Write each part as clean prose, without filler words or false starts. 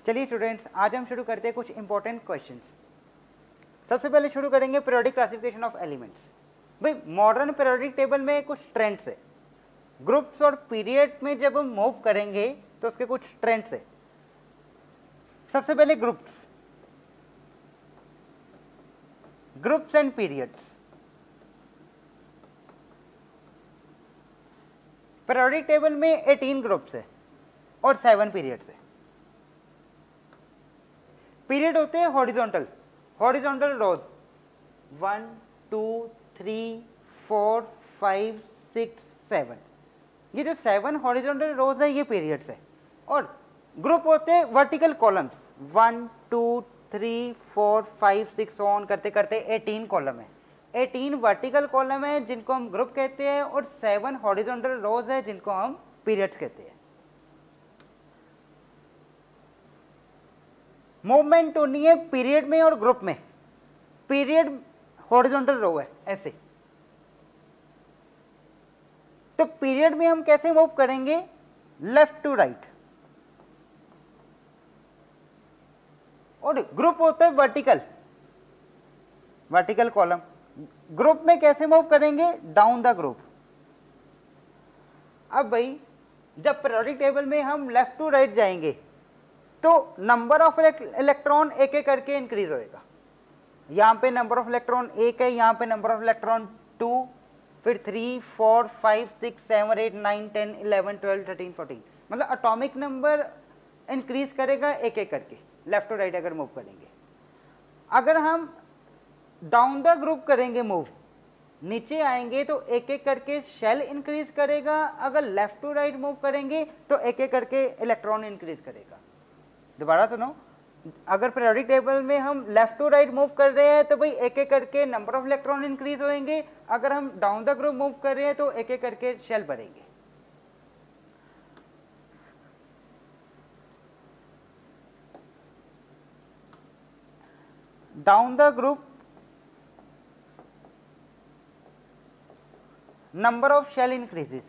चलिए स्टूडेंट्स, आज हम शुरू करते हैं कुछ इंपॉर्टेंट क्वेश्चंस। सबसे पहले शुरू करेंगे पीरियोडिक क्लासिफिकेशन ऑफ एलिमेंट्स। भाई मॉडर्न पीरियोडिक टेबल में कुछ ट्रेंड्स है, ग्रुप्स और पीरियड में जब हम मूव करेंगे तो उसके कुछ ट्रेंड्स है। सबसे पहले groups and periods. Periodic table में 18 ग्रुप्स है और 7 पीरियड्स है। पीरियड होते हैं हॉरिजॉन्टल रोज 1 2 3 4 5 6 7। ये जो 7 हॉरिजॉन्टल रोज है ये पीरियड्स है। और ग्रुप होते हैं वर्टिकल कॉलम्स 1 2 3 4 5 6 ऑन करते करते 18 कॉलम है। 18 वर्टिकल कॉलम है जिनको हम ग्रुप कहते हैं और 7 हॉरिजॉन्टल रोज है जिनको हम पीरियड्स कहते हैं। मूवमेंट होनी है पीरियड में और ग्रुप में। पीरियड हॉरिजॉन्टल रो है ऐसे, तो पीरियड में हम कैसे मूव करेंगे? Left to right. और ग्रुप होता है वर्टिकल कॉलम। ग्रुप में कैसे मूव करेंगे? Down the group. अब भाई जब पीरियोडिक टेबल में हम लेफ्ट टू राइट जाएंगे तो नंबर ऑफ इलेक्ट्रॉन एक एक करके इंक्रीज होएगा। यहाँ पे नंबर ऑफ इलेक्ट्रॉन 1 है, यहाँ पे नंबर ऑफ इलेक्ट्रॉन 2, फिर 3 4 5 6 7 8 9 10 11 12 13 14। मतलब एटॉमिक नंबर इंक्रीज करेगा एक एक करके लेफ्ट टू राइट अगर मूव करेंगे। अगर हम डाउन द ग्रुप करेंगे मूव, नीचे आएंगे तो एक एक करके शेल इंक्रीज करेगा। अगर लेफ्ट टू राइट मूव करेंगे तो एक एक करके इलेक्ट्रॉन इंक्रीज करेगा। दोबारा सुनो, अगर पीरियोडिक टेबल में हम लेफ्ट टू राइट मूव कर रहे हैं तो भाई एक एक करके नंबर ऑफ इलेक्ट्रॉन इंक्रीज होंगे। अगर हम डाउन द ग्रुप मूव कर रहे हैं तो एक एक करके शेल बढ़ेंगे। Down the group number of shell increases,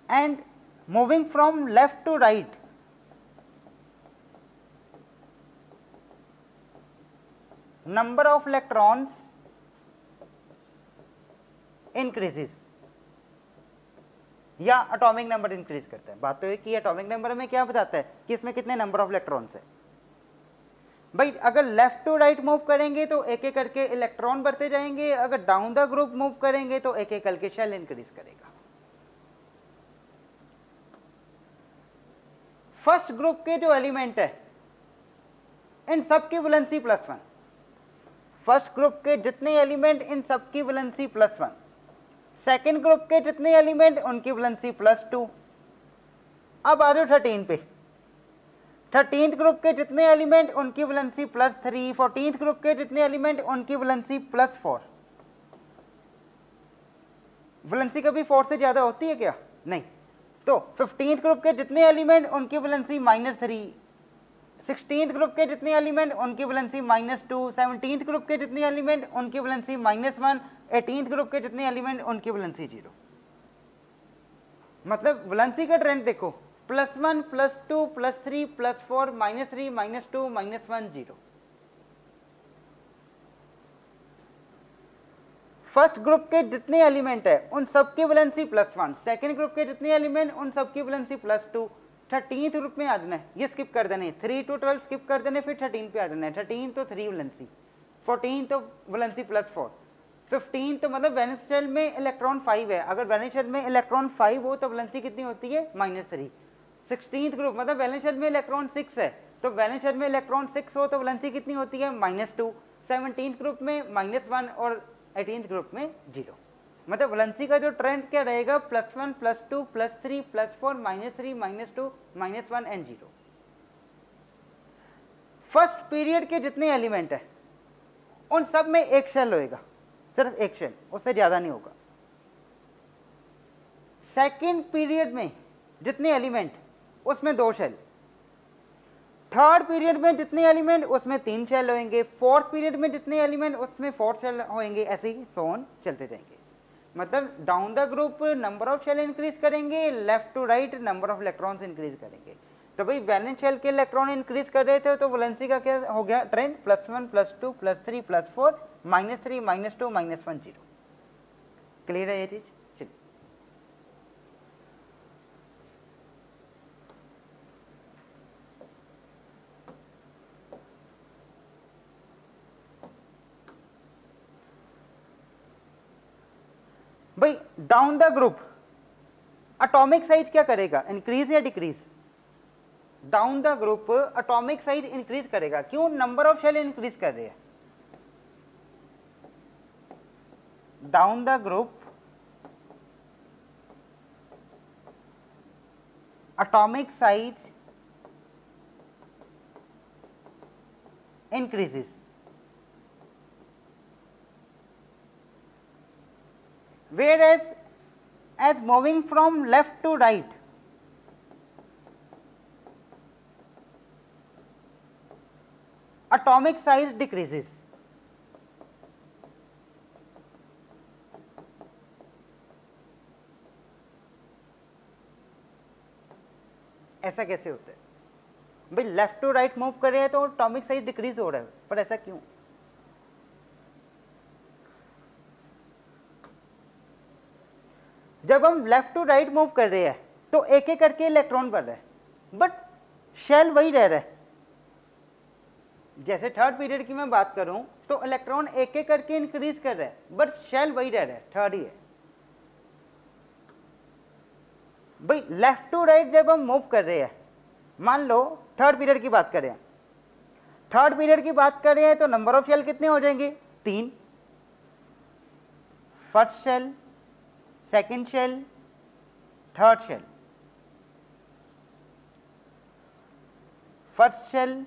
and moving from left to right number of electrons increases या एटॉमिक नंबर इंक्रीज करता है। बात तो है कि एटॉमिक नंबर में क्या बताता है कि इसमें कितने नंबर ऑफ इलेक्ट्रॉन्स है। भाई अगर लेफ्ट टू राइट मूव करेंगे तो एक एक करके इलेक्ट्रॉन बढ़ते जाएंगे। अगर डाउन द ग्रुप मूव करेंगे तो एक एक करके शेल इंक्रीज करेगा। फर्स्ट ग्रुप के जो एलिमेंट है इन सब की वैलेंसी +1। फर्स्ट ग्रुप के जितने एलिमेंट इन सब की वैलेंसी +1। सेकेंड ग्रुप के जितने एलिमेंट उनकी वैलेंसी +2। अब आ जाओ 13 पे। 13th ग्रुप के जितने एलिमेंट उनकी वैलेंसी +3। 14th ग्रुप के जितने एलिमेंट उनकी वैलेंसी +4। वैलेंसी कभी 4 से ज्यादा होती है क्या? नहीं। तो 15th ग्रुप के जितने एलिमेंट उनकी वैलेंसी -3। 16th ग्रुप के जितने एलिमेंट उनकी वैलेंसी -2। 17th ग्रुप के जितने एलिमेंट उनकी वैलेंसी -1। 18th ग्रुप के जितने एलिमेंट उनकी वैलेंसी 0। मतलब वैलेंसी का ट्रेंड देखो, +1 +2 +3 +4 -3 -2 -1 0। फर्स्ट ग्रुप के जितने एलिमेंट है उन सब की वैलेंसी +1। सेकंड ग्रुप के जितने एलिमेंट उन सब की वैलेंसी +2। 13th ग्रुप में आ जाना है, ये स्किप कर देने, 3 to 12 स्किप कर देने, फिर 13 पे आ जाना है। 13 तो 3 वैलेंसी, 14 तो वैलेंसी +4, 15 तो मतलब वैलेंस शेल में इलेक्ट्रॉन 5 है। अगर वैलेंस शेल में इलेक्ट्रॉन 5 हो तो वैलेंसी कितनी होती है? -3। 16th ग्रुप मतलब वैलेंस शेल में इलेक्ट्रॉन 6 है, तो वैलेंस शेल में इलेक्ट्रॉन 6 हो तो वैलेंसी कितनी होती है? -2। 17th ग्रुप में -1 और 18th ग्रुप में 0। मतलब वैलेंसी का जो ट्रेंड क्या रहेगा? +1 +2 +3 +4 -3 -2 -1 एंड 0। फर्स्ट पीरियड के जितने एलिमेंट है उन सब में एक शेल होएगा, सिर्फ एक शेल, उससे ज्यादा नहीं होगा। सेकेंड पीरियड में जितने एलिमेंट उसमें 2 शेल। थर्ड पीरियड में जितने एलिमेंट उसमें 3 शेल होंगे। फोर्थ पीरियड में जितने एलिमेंट उसमें 4 शेल होंगे। ऐसे ही सो ऑन चलते जाएंगे। मतलब down the group number of shell increase करेंगे, left to right number of electrons increase करेंगे। तो भाई वैलेंस शेल के इलेक्ट्रॉन इंक्रीज कर रहे थे तो वैलेंसी का क्या हो गया ट्रेंड, +1 +2 +3 +4 -3 -2 -1 0। क्लियर है ये चीज? चलिए भाई down the group atomic size क्या करेगा, इंक्रीज या decrease? Down the group atomic size increase करेगा। क्यों? नंबर ऑफ शेल इंक्रीज कर रहे हैं। Down the group atomic size increases, whereas as moving from left to right atomic size decreases। ऐसा कैसे होता है भाई? लेफ्ट टू राइट मूव कर रहे हैं तो एटॉमिक साइज डिक्रीज हो रहा है, पर ऐसा क्यों? जब हम लेफ्ट टू राइट मूव कर रहे हैं तो एक एक करके इलेक्ट्रॉन बढ़ रहा है, बट शेल वही रह रहा है। जैसे थर्ड पीरियड की मैं बात करूं तो इलेक्ट्रॉन एक एक करके इंक्रीज कर रहा है, बट शेल वही रह रहा है, थर्ड ही है। भाई लेफ्ट टू राइट जब हम मूव कर रहे हैं, मान लो थर्ड पीरियड की बात करें, थर्ड पीरियड की बात कर रहे हैं तो नंबर ऑफ शेल कितने हो जाएंगे? 3। First shell, second shell, third shell, first shell,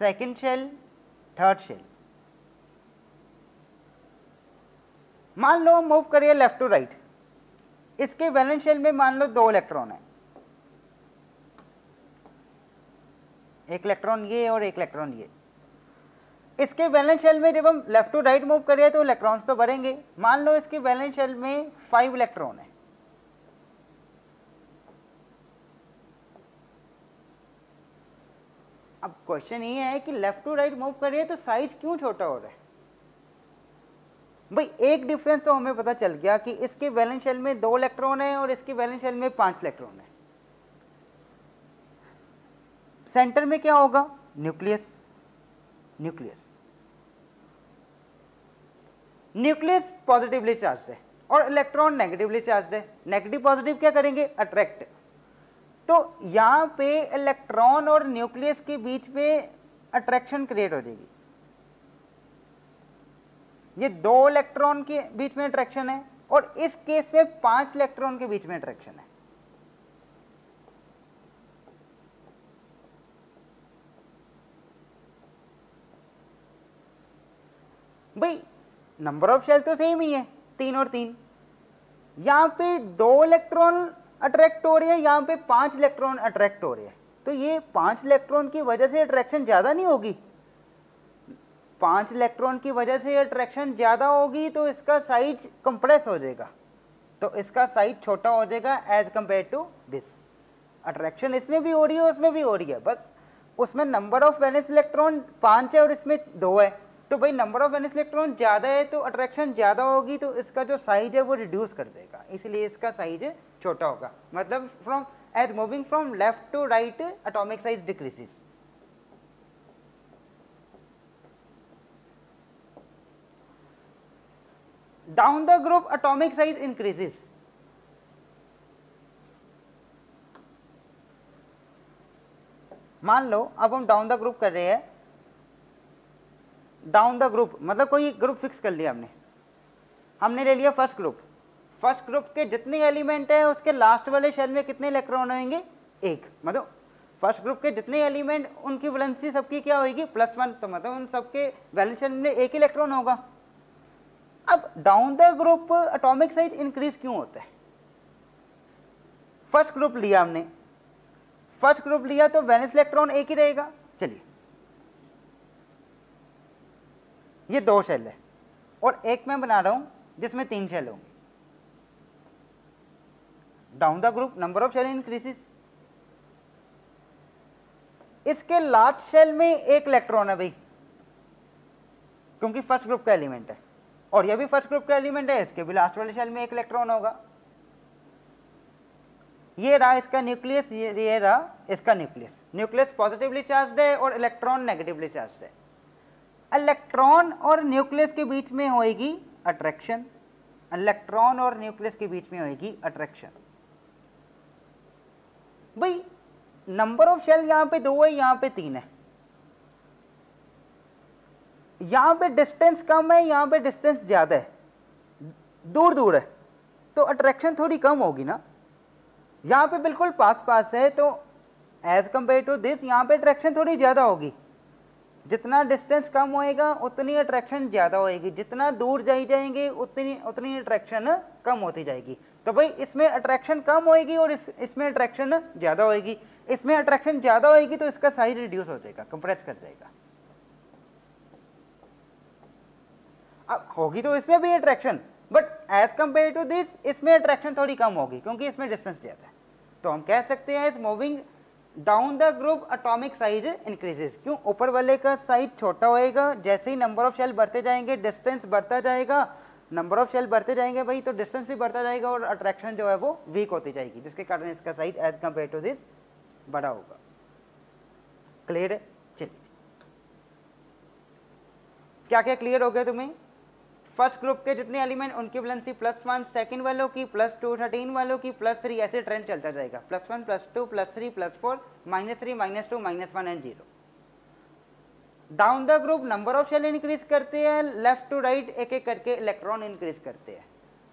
second shell, third shell. मान लो मूव करिए लेफ्ट टू राइट, इसके वैलेंस शेल में मान लो 2 इलेक्ट्रॉन है, एक इलेक्ट्रॉन ये और एक इलेक्ट्रॉन ये। इसके वैलेंस शेल में जब हम लेफ्ट टू राइट मूव करें तो इलेक्ट्रॉन्स तो बढ़ेंगे। मान लो इसके वैलेंस शेल में 5 इलेक्ट्रॉन है। अब क्वेश्चन ये है कि लेफ्ट टू राइट मूव कर रहे हैं तो साइज क्यों छोटा हो रहा है? भाई एक डिफरेंस तो हमें पता चल गया कि इसके वैलेंस शेल में 2 इलेक्ट्रॉन है और इसके वैलेंस शेल में 5 इलेक्ट्रॉन है। सेंटर में क्या होगा? Nucleus. Nucleus nucleus positively charge है और इलेक्ट्रॉन नेगेटिवली चार्ज है। नेगेटिव पॉजिटिव क्या करेंगे? अट्रैक्ट। तो यहां पे इलेक्ट्रॉन और न्यूक्लियस के बीच में अट्रैक्शन क्रिएट हो जाएगी। ये 2 इलेक्ट्रॉन के बीच में अट्रैक्शन है और इस केस में 5 इलेक्ट्रॉन के बीच में अट्रैक्शन है। भाई नंबर ऑफ शेल तो सेम ही है, 3 और 3। यहां पे 2 इलेक्ट्रॉन अट्रैक्ट हो रहे हैं, यहां पे 5 इलेक्ट्रॉन अट्रैक्ट हो रहे हैं। तो ये 5 इलेक्ट्रॉन की वजह से अट्रैक्शन ज्यादा नहीं होगी? 5 इलेक्ट्रॉन की वजह से अट्रैक्शन ज्यादा होगी तो इसका साइज कंप्रेस हो जाएगा, तो इसका साइज छोटा हो जाएगा as compare to this. Attraction इसमें भी हो रही है उसमें भी हो रही है, बस उसमें नंबर ऑफ वैलेंस इलेक्ट्रॉन 5 है और इसमें 2 है। तो भाई नंबर ऑफ वैलेंस इलेक्ट्रॉन ज्यादा है तो अट्रैक्शन ज्यादा होगी, तो इसका जो साइज है वो रिड्यूस कर देगा, इसलिए इसका साइज छोटा होगा। मतलब from as moving from left to right atomic size decreases. Down the group atomic size increases. मान लो अब हम डाउन द ग्रुप कर रहे हैं, डाउन द ग्रुप मतलब कोई ग्रुप फिक्स कर लिया हमने ले लिया फर्स्ट ग्रुप। फर्स्ट ग्रुप के जितने एलिमेंट है उसके लास्ट वाले शेल में कितने इलेक्ट्रॉन होंगे? 1। मतलब फर्स्ट ग्रुप के जितने एलिमेंट उनकी वैलेंसी सबकी क्या होगी? +1। तो मतलब उन सबके वैलेंस शेल में 1 इलेक्ट्रॉन होगा। अब down the group atomic size increase क्यों होता है? फर्स्ट ग्रुप लिया हमने, फर्स्ट ग्रुप लिया तो वैलेंस इलेक्ट्रॉन 1 ही रहेगा। चलिए ये 2 शेल है और एक मैं बना रहा हूं जिसमें 3 शेल होंगे। Down the group number of shell increases. इसके लास्ट शेल में एक इलेक्ट्रॉन है भाई, क्योंकि फर्स्ट ग्रुप का एलिमेंट है, और यह भी फर्स्ट ग्रुप का एलिमेंट है, इसके भी लास्ट वाले शेल में एक इलेक्ट्रॉन होगा। ये रहा इसका न्यूक्लियस, ये रहा इसका न्यूक्लियस। न्यूक्लियस पॉजिटिवली चार्ज्ड है और इलेक्ट्रॉन नेगेटिवली चार्ज्ड है। इलेक्ट्रॉन और न्यूक्लियस के बीच में होएगी अट्रैक्शन, इलेक्ट्रॉन और न्यूक्लियस के बीच में होएगी अट्रैक्शन। भाई नंबर ऑफ शेल यहां पे 2 है, यहां पे 3 है, यहां पे डिस्टेंस कम है, यहां पे डिस्टेंस ज्यादा है, दूर दूर है, तो अट्रैक्शन थोड़ी कम होगी ना। यहां पे बिल्कुल पास पास है, तो एज कंपेयर टू दिस यहां पे अट्रैक्शन थोड़ी ज्यादा होगी। जितना डिस्टेंस कम होएगा उतनी अट्रैक्शन ज्यादा होएगी, जितना दूर जाएंगे उतनी अट्रैक्शन कम होती जाएगी। तो भाई इसमें अट्रैक्शन कम होएगी और इसमें अट्रैक्शन ज्यादा होएगी। इसमें अट्रैक्शन ज्यादा होएगी तो इसका साइज रिड्यूस हो जाएगा, कंप्रेस कर जाएगा। अब होगी तो इसमें भी attraction, but as compare to this इसमें अट्रैक्शन थोड़ी कम होगी, क्योंकि इसमें डिस्टेंस ज्यादा है। तो हम कह सकते हैं is moving down the group atomic size increases. क्यों? ऊपर वाले का साइज छोटा होएगा, जैसे ही नंबर ऑफ शेल बढ़ते जाएंगे डिस्टेंस बढ़ता जाएगा, नंबर ऑफ शेल बढ़ते जाएंगे भाई तो डिस्टेंस भी बढ़ता जाएगा और अट्रैक्शन जो है वो वीक होती जाएगी, जिसके कारण इसका size as compare to this बड़ा होगा। क्लियर है? चलिए, क्या क्या क्लियर हो गया तुम्हें? फर्स्ट ग्रुप के जितने एलिमेंट उनकी वैलेंसी +1, सेकंड वालों की +2, 13 वालों की +3, ऐसे ट्रेंड चलता जाएगा। +1, +2, +3, +4, -3, -2, -1 and 0। Down the group number of shell increase करते हैं, लेफ्ट टू राइट एक एक करके इलेक्ट्रॉन इंक्रीज करते हैं।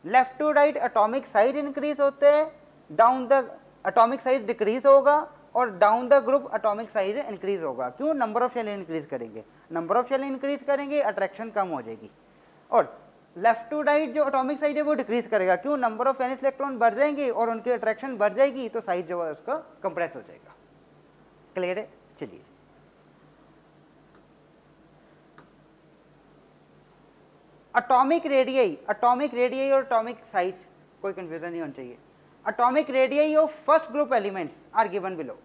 Left to right atomic size increase होते हैं, down the atomic size decrease होगा और down the group atomic size increase होगा। क्यों? नंबर ऑफ शेल इंक्रीज करेंगे, नंबर ऑफ शेल इंक्रीज करेंगे अट्रैक्शन कम हो जाएगी। और लेफ्ट टू राइट जो एटॉमिक साइज है वो डिक्रीज करेगा। क्यों? नंबर ऑफ वैलेंस इलेक्ट्रॉन बढ़ जाएंगे और उनकी अट्रैक्शन बढ़ जाएगी, तो साइज जो है उसका कंप्रेस हो जाएगा। क्लियर है? चलिए, एटॉमिक रेडियई और एटॉमिक साइज कोई कंफ्यूजन नहीं होना चाहिए। Atomic radii of first group elements are given below.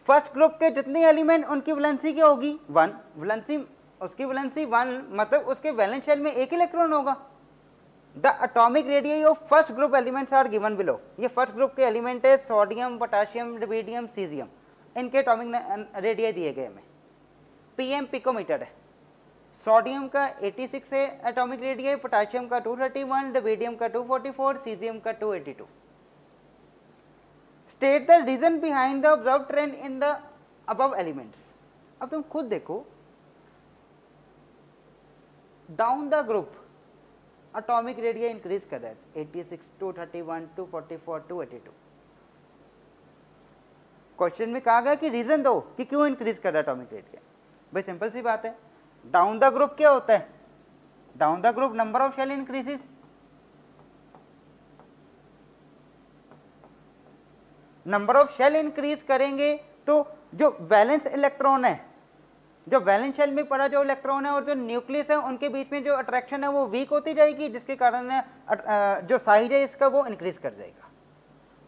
First group के जितने एलिमेंट उनकी वैलेंसी क्या होगी? 1। वैलेंसी उसकी वैलेंसी 1 मतलब उसके वैलेंस शेल में एक इलेक्ट्रॉन होगा। The atomic radii of first group elements are given below. ये फर्स्ट ग्रुप के एलिमेंट है, सोडियम, पोटेशियम, रुबिडियम, सीजियम, इनके एटॉमिक रेडियई दिए गए हमें। पीएम पिकोमीटर है। सोडियम का 86 है एटॉमिक रेडियई, पोटेशियम का 231, रुबिडियम का 244, सीजियम का 282। State the reason behind the observed trend in the above elements. अब तुम खुद देखो, down the group atomic radii increase कर रहा है, 86, 231, 244, 282। क्वेश्चन में कहा गया कि रीजन दो कि क्यों इंक्रीज कर रहा है एटॉमिक रेडियई। भाई सिंपल सी बात है, डाउन द ग्रुप क्या होता है? Down the group number of shell increases. Number of shell increase करेंगे तो जो वैलेंस इलेक्ट्रॉन है, जो वैलेंस शेल में पड़ा जो इलेक्ट्रॉन है और जो न्यूक्लियस है उनके बीच में जो अट्रैक्शन है वो वीक होती जाएगी, जिसके कारण जो साइज है इसका वो इंक्रीज कर जाएगा।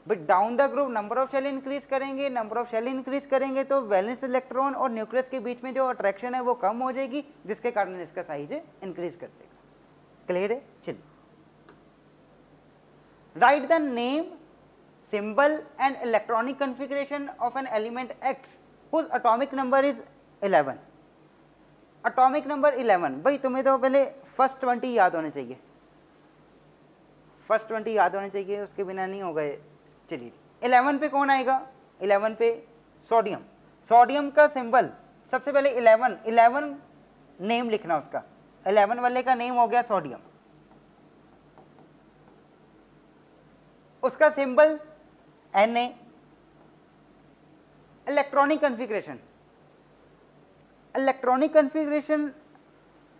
But down the group number of shell increase करेंगे, नंबर ऑफ शेल इंक्रीज करेंगे तो वैलेंस इलेक्ट्रॉन और न्यूक्लियस के बीच में जो अट्रैक्शन है वो कम हो जाएगी, जिसके कारण इसका साइज इंक्रीज कर देगा। क्लियर है? चलिए, right the name, symbol and electronic configuration of an element X whose atomic number is 11। Atomic number 11। भाई तुम्हें तो पहले फर्स्ट 20 याद होने चाहिए, फर्स्ट 20 याद होने चाहिए, उसके बिना नहीं होगा। चलिए, 11 पे कौन आएगा? 11 पे सोडियम। सोडियम का सिंबल सबसे पहले 11 नेम लिखना उसका। 11 वाले का नेम हो गया सोडियम, उसका symbol Na। Electronic configuration, electronic configuration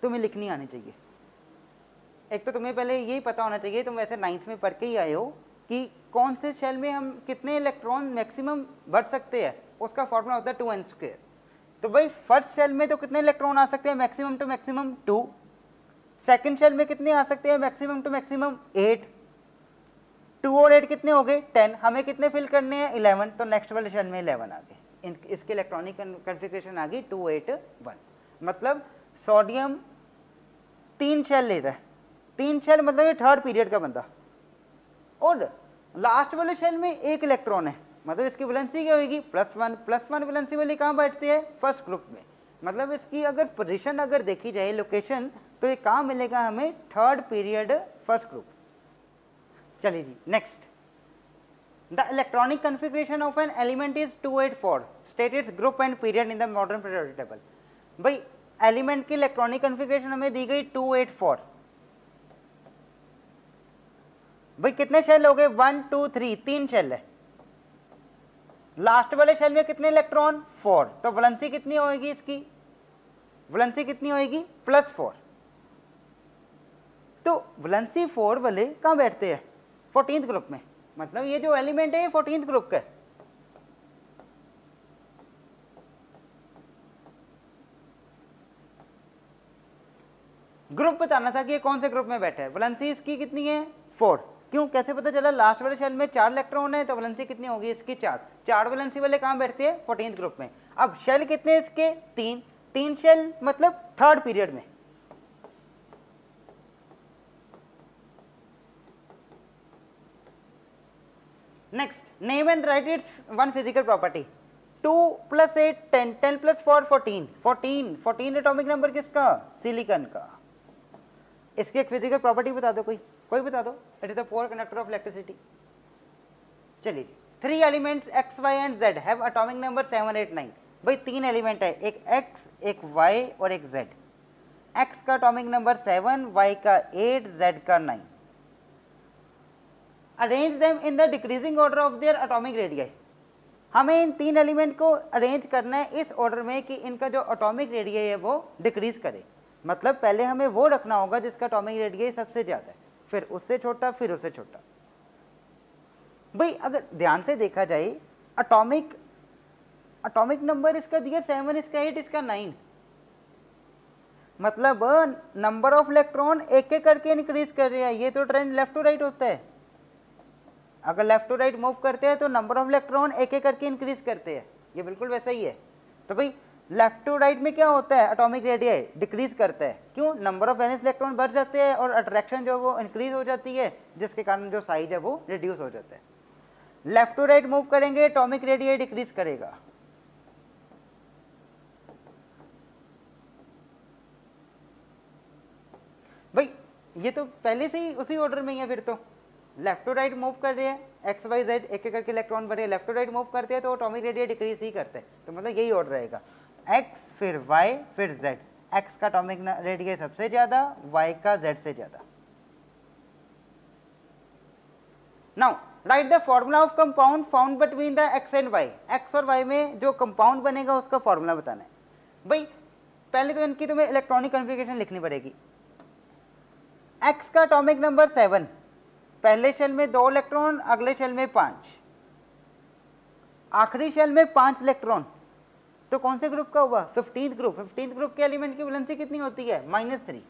तुम्हें लिखनी आनी चाहिए। एक तो तुम्हें पहले यही पता होना चाहिए, तुम वैसे 9th में पढ़ के ही आए हो कि कौन से शेल में हम कितने इलेक्ट्रॉन मैक्सिमम भर सकते हैं, उसका फॉर्मूला होता है 2n²। तो भाई फर्स्ट शेल में तो कितने इलेक्ट्रॉन आ सकते हैं? Maximum two maximum 2। Second shell में कितने आ सकते हैं? Maximum two maximum 8। 2 और 8 कितने हो गए 10, हमें कितने फिल करने हैं 11, तो नेक्स्ट वाले शेल में 11 आ गए, इसके इलेक्ट्रॉनिक कॉन्फ़िगरेशन आ गई 281। मतलब सोडियम 3 शेल ले रहा है, 3 शेल मतलब ये थर्ड पीरियड का बंदा, और लास्ट वाले शेल में 1 इलेक्ट्रॉन है, मतलब इसकी वैलेंसी क्या होगी +1, +1 वैलेंसी वाली कहाँ बैठती है फर्स्ट ग्रुप में, मतलब इसकी अगर पोजीशन अगर देखी जाए लोकेशन, तो ये कहाँ मिलेगा हमें थर्ड पीरियड फर्स्ट ग्रुप। चलिए जी next, the electronic configuration of an element is 284, state its group and period in the modern periodic table. भाई एलिमेंट की इलेक्ट्रॉनिक कॉन्फ़िगरेशन हमें दी गई 284, भाई कितने शेल हो गए 1 2 3, 3 शेल है, लास्ट वाले शेल में कितने इलेक्ट्रॉन 4, तो वैलेंसी कितनी होगी इसकी, वैलेंसी कितनी होगी +4, तो वैलेंसी 4 वाले कहाँ बैठते हैं 14th ग्रुप में, मतलब ये जो एलिमेंट है ये 14th ग्रुप का है। ग्रुप बताना था कि ये कौन से ग्रुप में बैठा है, वैलेंसी इसकी कितनी है 4, क्यों कैसे पता चला, लास्ट वाले शेल में 4 इलेक्ट्रॉन है, तो वैलेंसी कितनी होगी इसकी 4 वैलेंसी वाले कहाँ बैठते हैं 14th ग्रुप में। अब शेल कितने इसके 3 शेल, मतलब थर्ड पीरियड में। Next, name and right it's one physical property. 2 + 8 10, 10 + 4 14, 14 atomic number किसका सिलिकॉन का। इसकी एक फिजिकल प्रॉपर्टी बता दो, कोई बता दो। It is the poor conductor of electricity. चलिए, 3 elements x, y and z have atomic number 7 8 9। भाई 3 एलिमेंट है, एक x, एक y और एक z। x का एटॉमिक नंबर 7, y का 8, z का 9। Arrange them in the decreasing order of their atomic radius. हमें इन 3 एलिमेंट को अरेंज करना है इस ऑर्डर में कि इनका जो एटॉमिक रेडियस है वो डिक्रीज करे, मतलब पहले हमें वो रखना होगा जिसका एटॉमिक रेडियस सबसे ज्यादा है, फिर उससे छोटा, फिर उससे छोटा। भाई अगर ध्यान से देखा जाए, एटॉमिक नंबर इसका दिया 7, इसका 8, इसका 9, मतलब नंबर ऑफ इलेक्ट्रॉन एक एक करके इंक्रीज कर रहे हैं। ये तो ट्रेंड लेफ्ट टू राइट होता है, अगर लेफ्ट टू राइट मूव करते हैं तो नंबर ऑफ इलेक्ट्रॉन एक एक करके इंक्रीज करते हैं, ये बिल्कुल वैसा ही है। तो भाई लेफ्ट टू राइट में क्या होता है, एटॉमिक रेडियस डिक्रीज करता है, क्यों, नंबर ऑफ वैलेंस इलेक्ट्रॉन बढ़ जाते हैं और अट्रैक्शन जो वो इंक्रीज हो जाती है, जिसके कारण जो साइज है वो रिड्यूस हो जाता है। लेफ्ट टू राइट मूव करेंगे, एटॉमिक रेडियस डिक्रीज करेगा। भाई ये तो पहले से ही उसी ऑर्डर में ही है, फिर तो लेफ्ट टू राइट मूव कर रहे हैं, एक्स वाई जेड एक एक करके इलेक्ट्रॉन बढ़े, लेफ्ट टू राइट मूव करते हैं तो एटॉमिक रेडियस डिक्रीज ही करते हैं, तो मतलब यही ऑर्डर रहेगा, एक्स फिर वाई फिर जेड। एक्स का एटॉमिक रेडियस सबसे ज्यादा, वाई का जेड से ज्यादा। Now write the formula of compound found between the X and Y. X और वाई में जो कंपाउंड बनेगा उसका फॉर्मूला बताना है। भाई पहले तो इनकी तुम्हें इलेक्ट्रॉनिक कॉन्फ़िगरेशन लिखनी पड़ेगी। एक्स का एटॉमिक नंबर 7, पहले शेल में 2 इलेक्ट्रॉन, अगले शेल में 5, आखिरी शेल में 5 इलेक्ट्रॉन, तो कौन से ग्रुप का हुआ 15th ग्रुप। 15th ग्रुप के एलिमेंट की वैलेंसी कितनी होती है -3,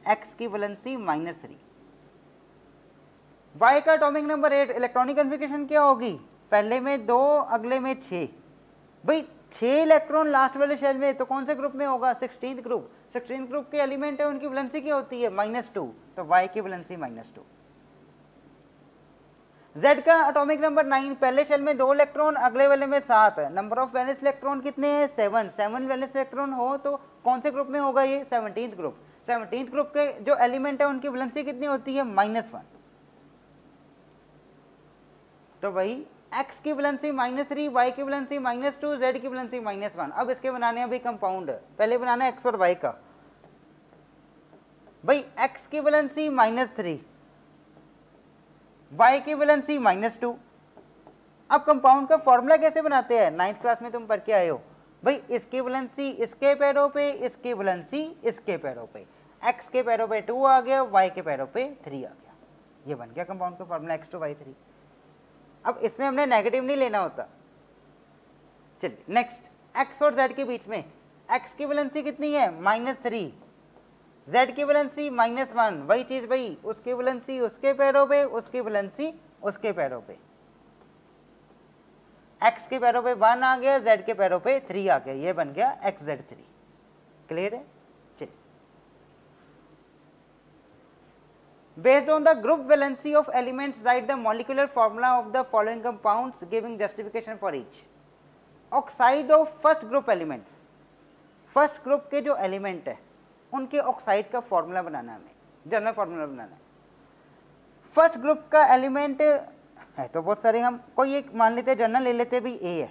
एक्स की वैलेंसी -3। वाई का एटॉमिक नंबर 8, इलेक्ट्रॉनिक कॉन्फ़िगरेशन क्या होगी, पहले में 2, अगले में 6। भाई 6 इलेक्ट्रॉन लास्ट वाले शेल में, तो कौन से ग्रुप में होगा 16th ग्रुप। 16th ग्रुप के एलिमेंट है, उनकी वैलेंसी क्या होती है -2, तो वाई की वैलेंसी -2। Z का एटॉमिक नंबर 9, पहले शेल में 2 इलेक्ट्रॉन, अगले वाले में 7, नंबर ऑफ वैलेंस इलेक्ट्रॉन कितने हैं 7 वैलेंस इलेक्ट्रॉन हो तो कौन से ग्रुप में होगा ये 17th ग्रुप। 17th ग्रुप के जो एलिमेंट है उनकी वैलेंसी कितनी होती है -1, तो भाई x की वैलेंसी -3, y की वैलेंसी -2, z की वैलेंसी -1। अब इसके बनाने हैं भाई कंपाउंड, पहले बनाना है x और y का। भाई x की वैलेंसी -3, y की वैलेंसी -2। अब कंपाउंड का फॉर्मूला कैसे बनाते हैं, 9th क्लास में तुम पढ़ के आए हो। भाई इसकी वैलेंसी इसके पैरों पे, इसकी वैलेंसी इसके पैरों पे, x के पैरों पे 2 आ गया, y के पैरों पे 3 आ गया, ये बन गया कंपाउंड का फॉर्मूला x2y3। अब इसमें हमने नेगेटिव नहीं लेना होता। चलिए नेक्स्ट, x और z के बीच में x की वैलेंसी कितनी है -3, z की वैलेंसी -1, वही चीज भाई उसकी वैलेंसी उसके पैरों पे, उसकी वैलेंसी उसके पैरों पे, x के पैरों पे 1 आ गया, z के पैरों पे 3 आ गया, ये बन गया xz3। क्लियर है? चलिए, based on the group valency of elements right the molecular formula of the following compounds giving justification for each. Oxide of first group elements, first group के जो एलिमेंट है उनके ऑक्साइड का फॉर्मूला बनाना है, हमें general formula बनाना है। First group का element है तो बहुत सारे, हम कोई एक मान लेते हैं, जनरल ले लेते हैं भी ए है।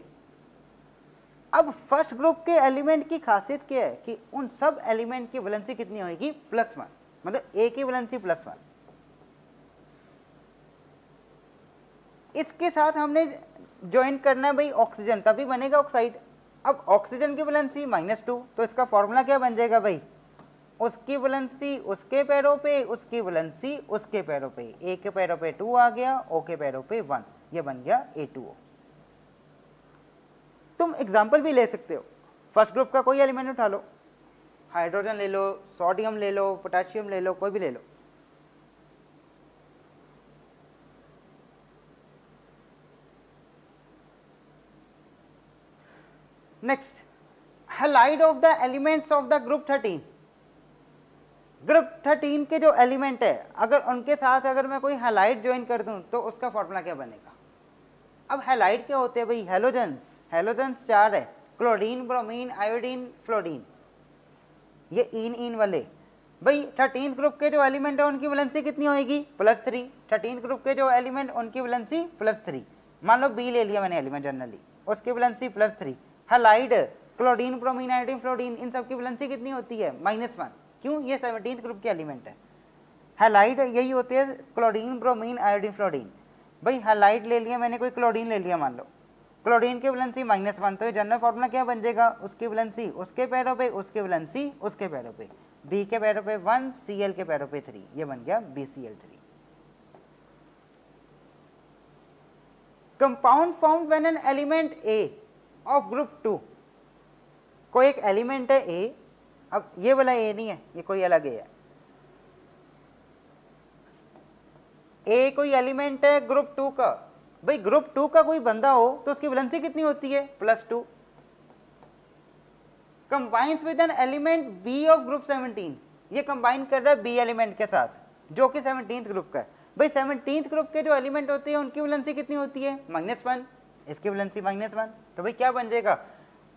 अब फर्स्ट ग्रुप के एलिमेंट की खासियत क्या है कि उन सब एलिमेंट की वैलेंसी कितनी होगी, +1, मतलब ए की वैलेंसी +1। इसके साथ हमने ज्वाइन करना है भाई ऑक्सीजन, तभी बनेगा ऑक्साइड। अब ऑक्सीजन की वैलेंसी -2, तो इसका फॉर्मूला क्या बन जाएगा भाई, उसकी वैलेंसी उसके पैरों पे, उसकी वैलेंसी उसके पैरों पे, ए के पैरों पे 2 आ गया, ओ के पैरों पे 1, ये बन गया A2O। तुम एग्जाम्पल भी ले सकते हो, फर्स्ट ग्रुप का कोई एलिमेंट उठा लो, हाइड्रोजन ले लो, सोडियम ले लो, पोटेशियम ले लो, कोई भी ले लो। Next, halide of the elements of the group 13। Group 13 के जो एलिमेंट है, अगर उनके साथ अगर मैं कोई हैलाइड ज्वाइन कर दूं तो उसका फॉर्मूला क्या बनेगा। अब हैलाइड क्या होते हैं भाई, हेलोजेंस। हेलोजेंस 4 है, क्लोरीन, ब्रोमीन, आयोडीन, फ्लोरीन, ये इन वाले। भाई 13th ग्रुप के जो एलिमेंट है उनकी वैलेंसी कितनी होगी, +3। 13th ग्रुप के जो एलिमेंट उनकी वैलेंसी +3। मान लो बी ले लिया मैंने एलिमेंट जनरली, उसकी valency +3। Halide chlorine, bromine, iodine, fluorine, इन सब की वैलेंसी कितनी होती है, -1। क्यों, ये 17th ग्रुप के एलिमेंट है। हैलाइड यही होते हैं, क्लोरीन, ब्रोमीन, आयोडीन, फ्लोरीन। भाई हैलाइड ले लिया मैंने, कोई क्लोरीन ले लिया मान लो, क्लोरीन की वैलेंसी -1, तो ये जनरल फॉर्मूला क्या बन जाएगा, उसकी वैलेंसी उसके पैरों पे, उसकी वैलेंसी उसके पैरों पे, बी के पैरों पे 1, Cl के पैरों पे 3, ये बन गया BCl3। Compound found when an element A of group 2, कोई एक एलिमेंट है A, अब ये वाला A नहीं है, ये कोई अलग A है। A कोई एलिमेंट है ग्रुप 2 का, भाई ग्रुप 2 का कोई बंदा हो तो उसकी वैलेंसी कितनी होती है, +2। Combines with an element B of group 17, ये कंबाइन कर रहा है B एलिमेंट के साथ जो कि 17th ग्रुप का है। भाई 17th ग्रुप के जो एलिमेंट होते हैं उनकी वैलेंसी कितनी होती है, -1, इसकी वैलेंसी -1, तो भाई क्या बन जाएगा,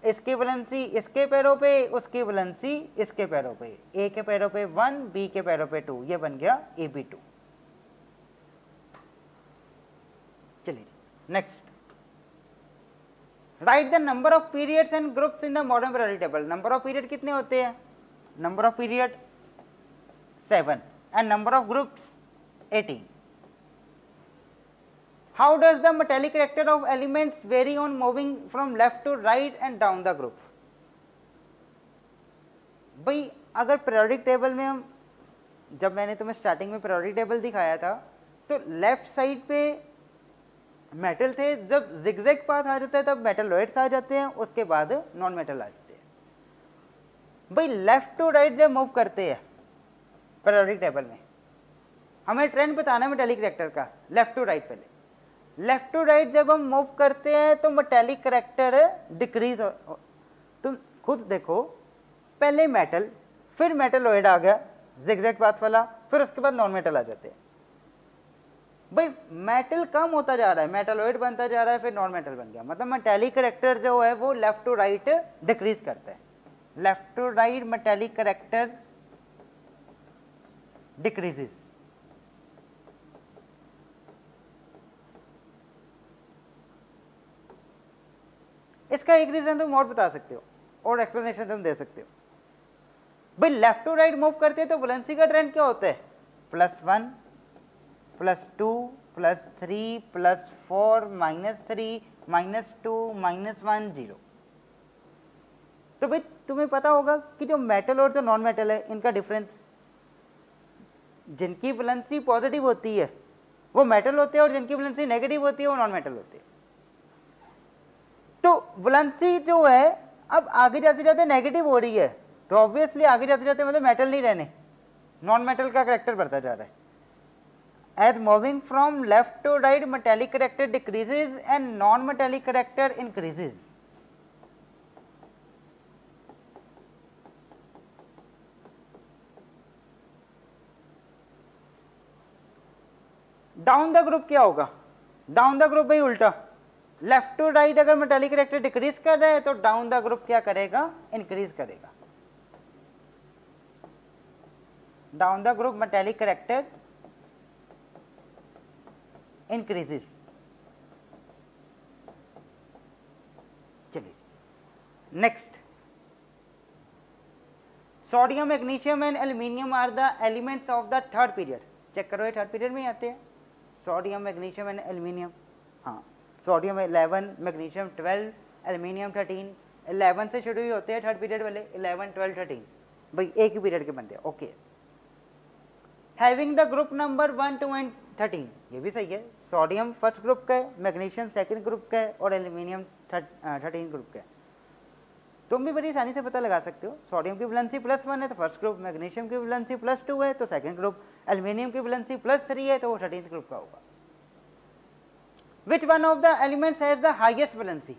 इसकी वैलेंसी इसके पैरों पे, उसकी वैलेंसी इसके पैरों पे, ए के पैरों पे 1, बी के पैरों पे 2, ये बन गया AB2। चलिए next, right the number of periods and groups in the modern periodic table. Number of period कितने होते हैं, number of period 7 and number of groups 18। How does the metallic character of elements vary on moving from left to right and down the group? भाई अगर periodic table में हम, जब मैंने तुम्हें स्टार्टिंग में पीरियोडिक टेबल दिखाया था तो लेफ्ट साइड पे मेटल थे, जब जिगजैग पाथ आ जाता है तब मेटलॉइड्स आ जाते हैं, उसके बाद नॉन मेटल आ जाते हैं। भाई लेफ्ट टू राइट जब मूव करते हैं पीरियोडिक टेबल में, हमें ट्रेंड बताना है मेटालिक कैरेक्टर का, लेफ्ट टू राइट। पहले लेफ्ट टू राइट जब हम मूव करते हैं तो मेटालिक कैरेक्टर डिक्रीज, तुम खुद देखो, पहले मेटल, फिर मेटलॉइड आ गया जिगजैग पाथ वाला, फिर उसके बाद नॉन मेटल आ जाते हैं। भाई मेटल कम होता जा रहा है, मेटलॉइड बनता जा रहा है, फिर नॉन मेटल बन गया, मतलब मेटालिक कैरेक्टर जो है वो लेफ्ट टू राइट डिक्रीज करता है। Left to right metallic character decreases. इसका एक रीजन तुम और बता सकते हो और एक्सप्लेनेशन तुम दे सकते हो। भाई लेफ्ट टू राइट मूव करते हैं तो वैलेंसी का ट्रेंड क्या होता है, +1, +2, +3, +4, -3, -2, -1, 0। तो भाई तुम्हें पता होगा कि जो मेटल और जो नॉन मेटल है इनका डिफरेंस, जिनकी वैलेंसी पॉजिटिव होती है वो मेटल होते हैं और जिनकी वैलेंसी नेगेटिव होती है वो नॉन मेटल होते हैं। तो वैलेंसी जो है अब आगे जाते जाते नेगेटिव हो रही है, तो ऑब्वियसली आगे जाते जाते मतलब मेटल नहीं रहने, नॉन मेटल का कैरेक्टर बढ़ता जा रहा है। as moving from left to right metallic character decreases and non metallic character increases. Down the group क्या होगा, डाउन द ग्रुप भाई उल्टा, लेफ्ट टू राइट अगर मेटालिक कैरेक्टर डिक्रीज कर रहा है तो डाउन द ग्रुप क्या करेगा, इंक्रीज करेगा। Down the group metallic character increases. चलिए next, sodium magnesium and aluminium are the elements of the third period. Check करो ये थर्ड पीरियड में आते हैं, सोडियम मैग्नीशियम एंड एल्यूमिनियम। हाँ, सोडियम 11, मैग्नीशियम 12, एल्यूमिनियम 13। 11 से शुरू ही होते हैं थर्ड पीरियड वाले, 11, 12, 13 भाई एक ही पीरियड के बनते हैं। Okay, having the group number 1, 2 and 13, ये भी सही है। सोडियम फर्स्ट ग्रुप का है, मैग्नीशियम सेकंड ग्रुप का है और एल्यूमिनियम 13 ग्रुप का है। तुम भी बड़ी आसानी से पता लगा सकते हो, सोडियम की वैलेंसी +1 है तो फर्स्ट ग्रुप, मैग्नीशियम की वैलेंसी +2 है तो सेकंड ग्रुप, एल्यूमिनियम की वैलेंसी +3 है तो वो 13th ग्रुप का होगा। Which one of the elements has the highest valency,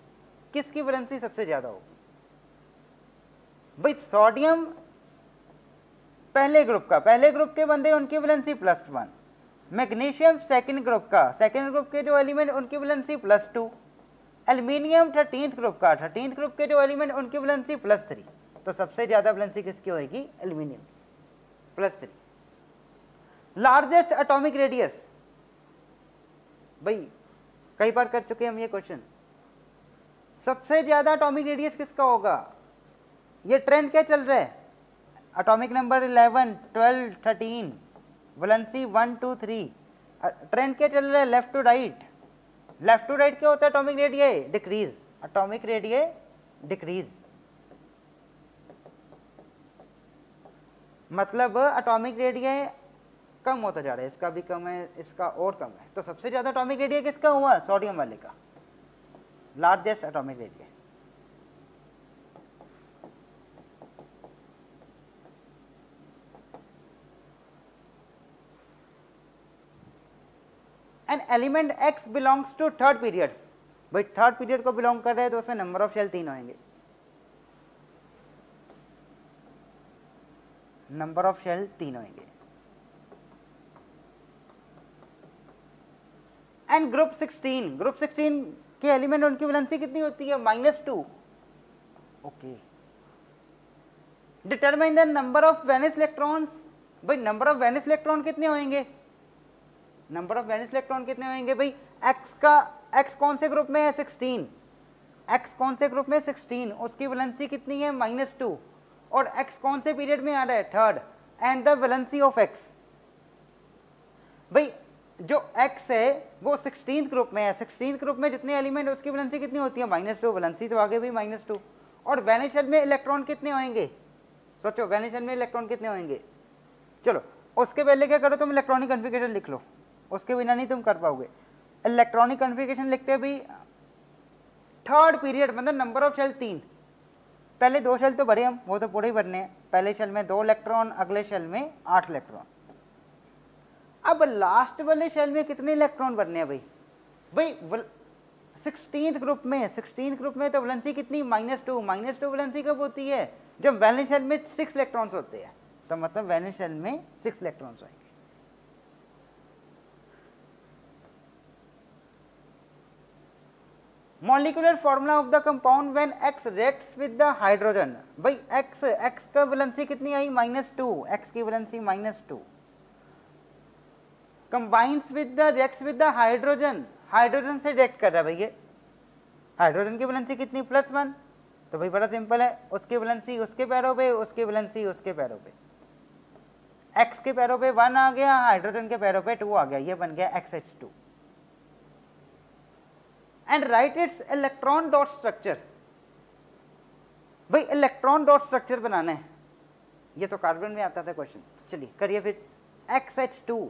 किसकी वैलेंसी सबसे ज्यादा होगी भाई, सोडियम पहले ग्रुप का, पहले ग्रुप के बंदे उनकी वैलेंसी +1, मैग्नीशियम सेकंड ग्रुप का, सेकंड ग्रुप के जो एलिमेंट उनकी वैलेंसी +2, एल्यूमिनियम 13th ग्रुप का, 13th ग्रुप के जो एलिमेंट उनकी वैलेंसी +3, तो सबसे ज्यादा वैलेंसी किसकी होगी, एल्यूमिनियम +3। लार्जेस्ट एटॉमिक रेडियस, भाई कई बार कर चुके हम ये क्वेश्चन, सबसे ज्यादा एटॉमिक रेडियस किसका होगा, ये ट्रेंड क्या चल रहा है, एटॉमिक नंबर 11, 12, 13, वैलेंसी 1, 2, 3, ट्रेंड क्या चल रहा है, left to right. Left to right क्या होता है, atomic radius decrease, atomic radius decrease, मतलब एटॉमिक रेडियस कम होता जा रहा है, इसका भी कम है, इसका और कम है, तो सबसे ज्यादा एटॉमिक रेडियस किसका हुआ, सोडियम वाले का, largest atomic radius. An element X belongs to third period, भाई थर्ड पीरियड को बिलोंग कर रहे हैं तो उसमें नंबर ऑफ शेल 3 होंगे, नंबर ऑफ शेल 3 होंगे। एंड ग्रुप 16, ग्रुप 16 के एलिमेंट उनकी वैलेंसी कितनी होती है, -2। Okay, determine the number of valence electrons, भाई नंबर ऑफ वैलेंस इलेक्ट्रॉन कितने होंगे, नंबर ऑफ वैलेंस इलेक्ट्रॉन कितने होंगे भाई, एक्स का, एक्स कौन से ग्रुप में है, 16, एक्स कौन से ग्रुप में 16, उसकी वैलेंसी कितनी है, -2, और एक्स कौन से पीरियड में आ रहा है, third, and the valency of x, भाई जो x है वो 16th ग्रुप में है, 16th ग्रुप में जितने एलिमेंट उसकी वैलेंसी कितनी होती है, -2, वैलेंसी तो आगे भी -2, और वैलेंस शेल में इलेक्ट्रॉन कितने होंगे, सोचो वैलेंस शेल में इलेक्ट्रॉन कितने होंगे। चलो उसके पहले क्या करो, तुम इलेक्ट्रॉनिक कॉन्फ़िगरेशन लिख लो, उसके बिना नहीं तुम कर पाओगे। इलेक्ट्रॉनिक कॉन्फ़िगरेशन लिखते हैं भाई, थर्ड पीरियड मतलब नंबर ऑफ शेल 3, पहले 2 शेल तो भरे हम, वो तो पूरे ही भरने हैं, पहले शेल में 2 इलेक्ट्रॉन, अगले शेल में 8 इलेक्ट्रॉन। अब लास्ट वाले शेल में कितने इलेक्ट्रॉन भरने हैं भाई, भाई 16th ग्रुप में, 16th ग्रुप में तो वैलेंसी कितनी, -2, -2 वैलेंसी कब होती है, जब वैलेंस शेल में 6 इलेक्ट्रॉन्स होते हैं, तो मतलब वैलेंस शेल में 6 इलेक्ट्रॉन्स होंगे। Molecular formula of the compound when x reacts with the hydrogen, भाई x का वैलेंसी कितनी आई, -2, x की valency -2, combines with the reacts with the hydrogen, hydrogen से रिएक्ट कर रहा है भाई ये, हाइड्रोजन की वैलेंसी कितनी, +1, तो भाई बड़ा सिंपल है, उसकी वैलेंसी उसके पैरों पे, उसकी वैलेंसी उसके पैरों पे, x के पैरों पे 1 आ गया, हाइड्रोजन के पैरों पे 2 आ गया, ये बन गया XH2। And right it's electron dot structure, भाई इलेक्ट्रॉन डॉट स्ट्रक्चर बनाना है, ये तो कार्बन में आता था क्वेश्चन, चलिए करिए फिर। XH2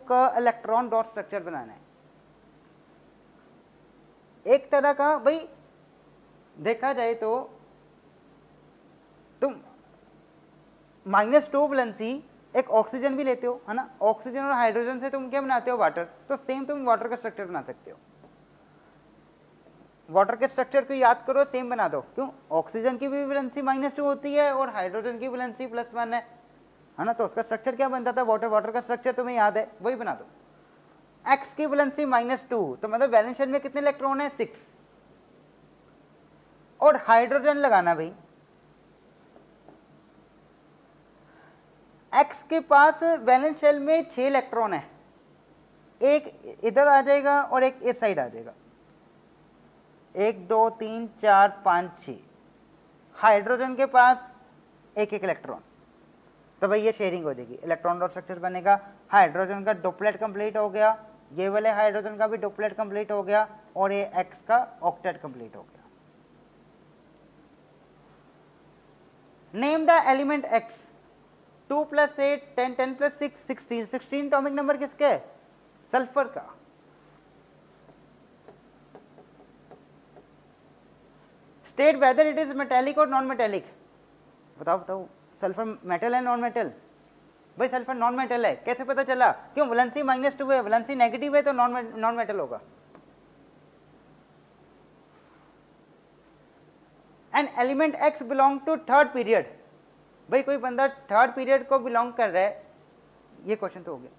का इलेक्ट्रॉन डॉट स्ट्रक्चर बनाना है, एक तरह का भाई देखा जाए तो तुम -2 वैलेंसी एक ऑक्सीजन भी लेते हो, है ना, ऑक्सीजन और हाइड्रोजन से तुम क्या बनाते हो, वाटर, तो सेम तुम वाटर का स्ट्रक्चर बना सकते हो। वाटर के स्ट्रक्चर को याद करो, सेम बना दो, क्यों, ऑक्सीजन की भी वैलेंसी -2 होती है और हाइड्रोजन की वैलेंसी +1 है ना, तो उसका स्ट्रक्चर क्या बनता था, वाटर, वाटर का स्ट्रक्चर तुम्हें याद है, वही बना दो। एक्स की वैलेंसी -2, तो मतलब वैलेंस शेल में कितने इलेक्ट्रॉन है, 6, और हाइड्रोजन लगाना भाई, एक्स के पास वैलेंस शेल में 6 इलेक्ट्रॉन है, एक इधर आ जाएगा और एक इस साइड आ जाएगा, 1 2 3 4 5 6, हाइड्रोजन के पास एक एक इलेक्ट्रॉन, तो भाई ये शेयरिंग हो जाएगी, इलेक्ट्रॉन डॉट स्ट्रक्चर बनेगा, हाइड्रोजन का डुप्लेट कंप्लीट हो गया, ये वाले हाइड्रोजन का भी डुप्लेट कंप्लीट हो गया, और ये एक्स का ऑक्टेट कंप्लीट हो गया। Name the element x, 2 + 8 10 10 + 6 16, 16 atomic number किसका है, सल्फर का। State whether it is metallic और नॉन मेटेलिक, बताओ बताओ, सल्फर मेटल है नॉन मेटल, भाई सल्फर नॉन मेटल है, कैसे पता चला, क्यों, वैलेंसी -2 है, वैलेंसी नेगेटिव है तो नॉन मेटल होगा। An element X belong to third period, भाई कोई बंदा थर्ड पीरियड को बिलोंग कर रहा है, ये क्वेश्चन तो हो गया।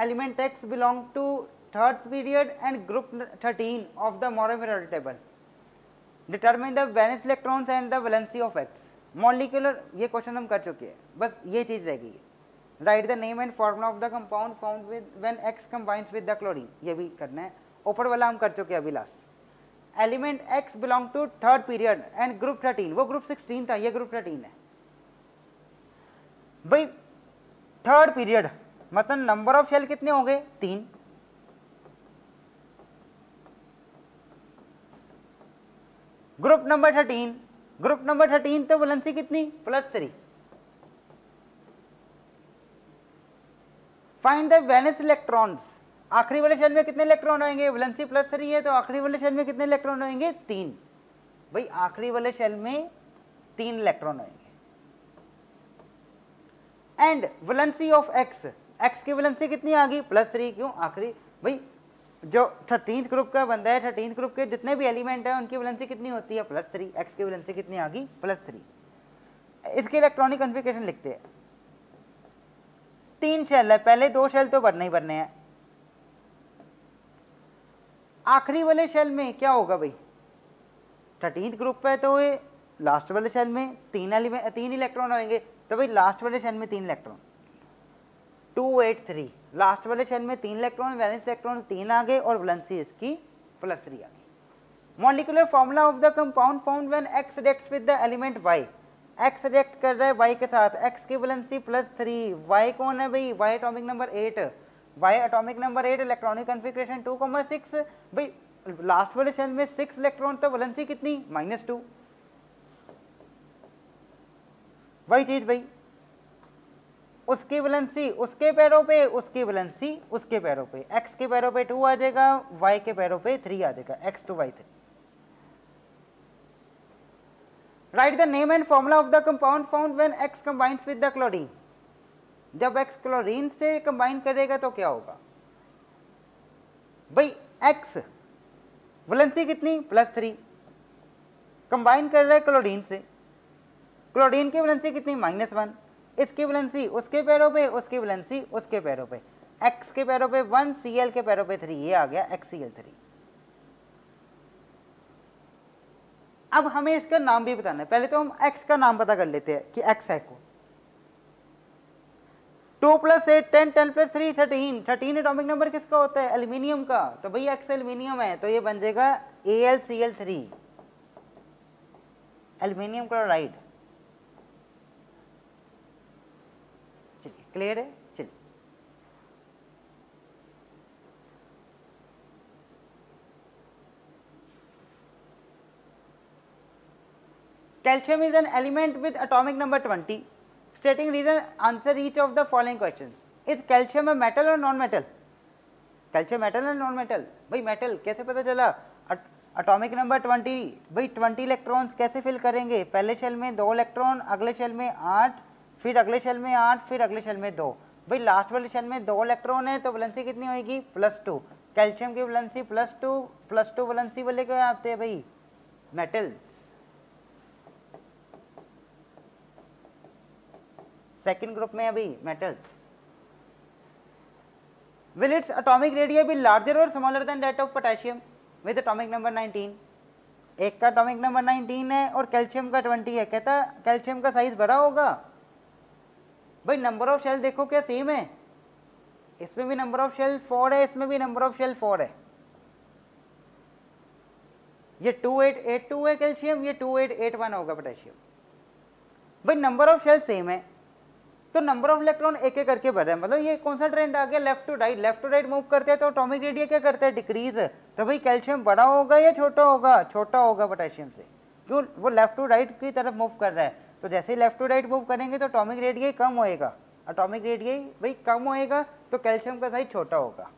Element X belong to third period and group 13 of the mono periodic table, determine the valence electrons and the valency of X, molecular, ये क्वेश्चन हम कर चुके हैं, बस ये चीज रह गई है। Right the name and formula of the compound found with when x combines with the chlorine, ये भी करना है, ऊपर वाला हम कर चुके हैं अभी last. Element X belong to third period and group 13, वो ग्रुप 16 था, ये ग्रुप 13 है। भाई थर्ड पीरियड मतलब नंबर ऑफ शेल कितने हो गए, 3, ग्रुप नंबर 13, ग्रुप नंबर 13 तो वैलेंसी कितनी, +3। फाइंड द वैलेंस इलेक्ट्रॉन्स, आखिरी वाले शेल में कितने इलेक्ट्रॉन होंगे, वैलेंसी +3 है तो आखिरी वाले शेल में कितने इलेक्ट्रॉन होंगे, 3, भाई आखिरी वाले शेल में 3 इलेक्ट्रॉन होंगे। And valency of x, x की वैलेंसी कितनी आ गई, +3, क्यों, आखिरी, भाई जो 13th ग्रुप का बंदा है, 13th ग्रुप के जितने भी एलिमेंट है उनकी वैलेंसी कितनी होती है, +3, एक्स की वैलेंसी कितनी आ गई, +3। इसके इलेक्ट्रॉनिक कॉन्फ़िगरेशन लिखते हैं, 3 शेल है, पहले 2 शेल तो भरने ही भरने हैं, आखिरी वाले शेल में क्या होगा भाई, 13th ग्रुप पे तो ये लास्ट वाले शेल में 3 इलेक्ट्रॉन होंगे, तो भाई लास्ट वाले शेल में 3 इलेक्ट्रॉन, 2 8 3, लास्ट वाले शेल में 3 इलेक्ट्रॉन, वैलेंस इलेक्ट्रॉन 3 आ गए और वैलेंसी इसकी +3 आ गई। Molecular formula of the compound found when X reacts with the element Y, X react कर रहा है वाई के साथ, एक्स की वैलेंसी +3, वाई कौन है भाई, Y atomic number 8, Y atomic number 8, electronic configuration 2,6, भाई लास्ट वाले शेल में 6 इलेक्ट्रॉन तो वैलेंसी कितनी, -2, वही चीज भाई, उसकी वैलेंसी उसके पैरों पे, उसकी वैलेंसी उसके पैरों पे, x के पैरों पे 2 आ जाएगा, y के पैरों पे 3 आ जाएगा, x2 y3। Right the name and formula of the compound found when x combines with the chlorine, जब x क्लोरीन से कंबाइन करेगा तो क्या होगा भाई, x वैलेंसी कितनी, +3, कंबाइन कर रहा है क्लोरीन से, क्लोरीन की वैलेंसी कितनी, -1, इसकी वैलेंसी उसके पैरों पे, उसकी वैलेंसी उसके पैरों पे, x के पैरों पे 1, Cl के पैरों पे 3, ये आ गया XCl3। अब हमें इसका नाम भी बताना है, पहले तो हम x का नाम पता कर लेते हैं कि x है को, 2 + 8 10 10 + 3 13, 13 एटॉमिक नंबर किसका होता है, एल्यूमिनियम का, तो भाई x एल्यूमिनियम है तो ये बन जाएगा AlCl3, एल्यूमिनियम क्लोराइड। चलिए क्लियर है, चलिए calcium is an element with atomic number 20, stating reason, answer each of the following questions. Is calcium a metal और नॉन मेटल, कैल्शियम मेटल और नॉन मेटल, भाई मेटल, कैसे पता चला, एटॉमिक नंबर 20, भाई 20 इलेक्ट्रॉन्स कैसे फिल करेंगे, पहले शेल में 2 इलेक्ट्रॉन, अगले शेल में 8, फिर अगले शेल में 8, फिर अगले शेल में 2, भाई लास्ट वाले शेल में 2 इलेक्ट्रॉन है तो वैलेंसी कितनी होगी +2, कैल्शियम की वैलेंसी +2 वैलेंसी वाले क्या आते हैं भाई मेटल्स, सेकंड ग्रुप में अभी metals. Will its atomic radii be larger or smaller than that of potassium with atomic number 19? एक का atomic number 19 है और कैल्शियम का 20 है, कहता कैल्शियम का साइज बड़ा होगा। भाई नंबर ऑफ शेल देखो क्या सेम है, इसमें भी नंबर ऑफ शेल 4 है, इसमें भी नंबर ऑफ शेल 4 है, ये 2882 है कैल्शियम, ये 2881 होगा पोटेशियम। भाई नंबर ऑफ शेल सेम है तो नंबर ऑफ इलेक्ट्रॉन एक एक करके बढ़ रहा है, मतलब ये कौन सा ट्रेंड आ गया, लेफ्ट टू राइट मूव करते हैं तो एटॉमिक रेडियस क्या करता है डिक्रीज है, तो भाई कैल्शियम बड़ा होगा या छोटा होगा, छोटा होगा पोटेशियम से, क्यों वो लेफ्ट टू राइट की तरफ मूव कर रहा है, तो जैसे ही लेफ्ट टू राइट मूव करेंगे तो एटॉमिक रेडियस कम होएगा, एटॉमिक रेडियस भाई कम होएगा तो कैल्शियम का साइज छोटा होगा।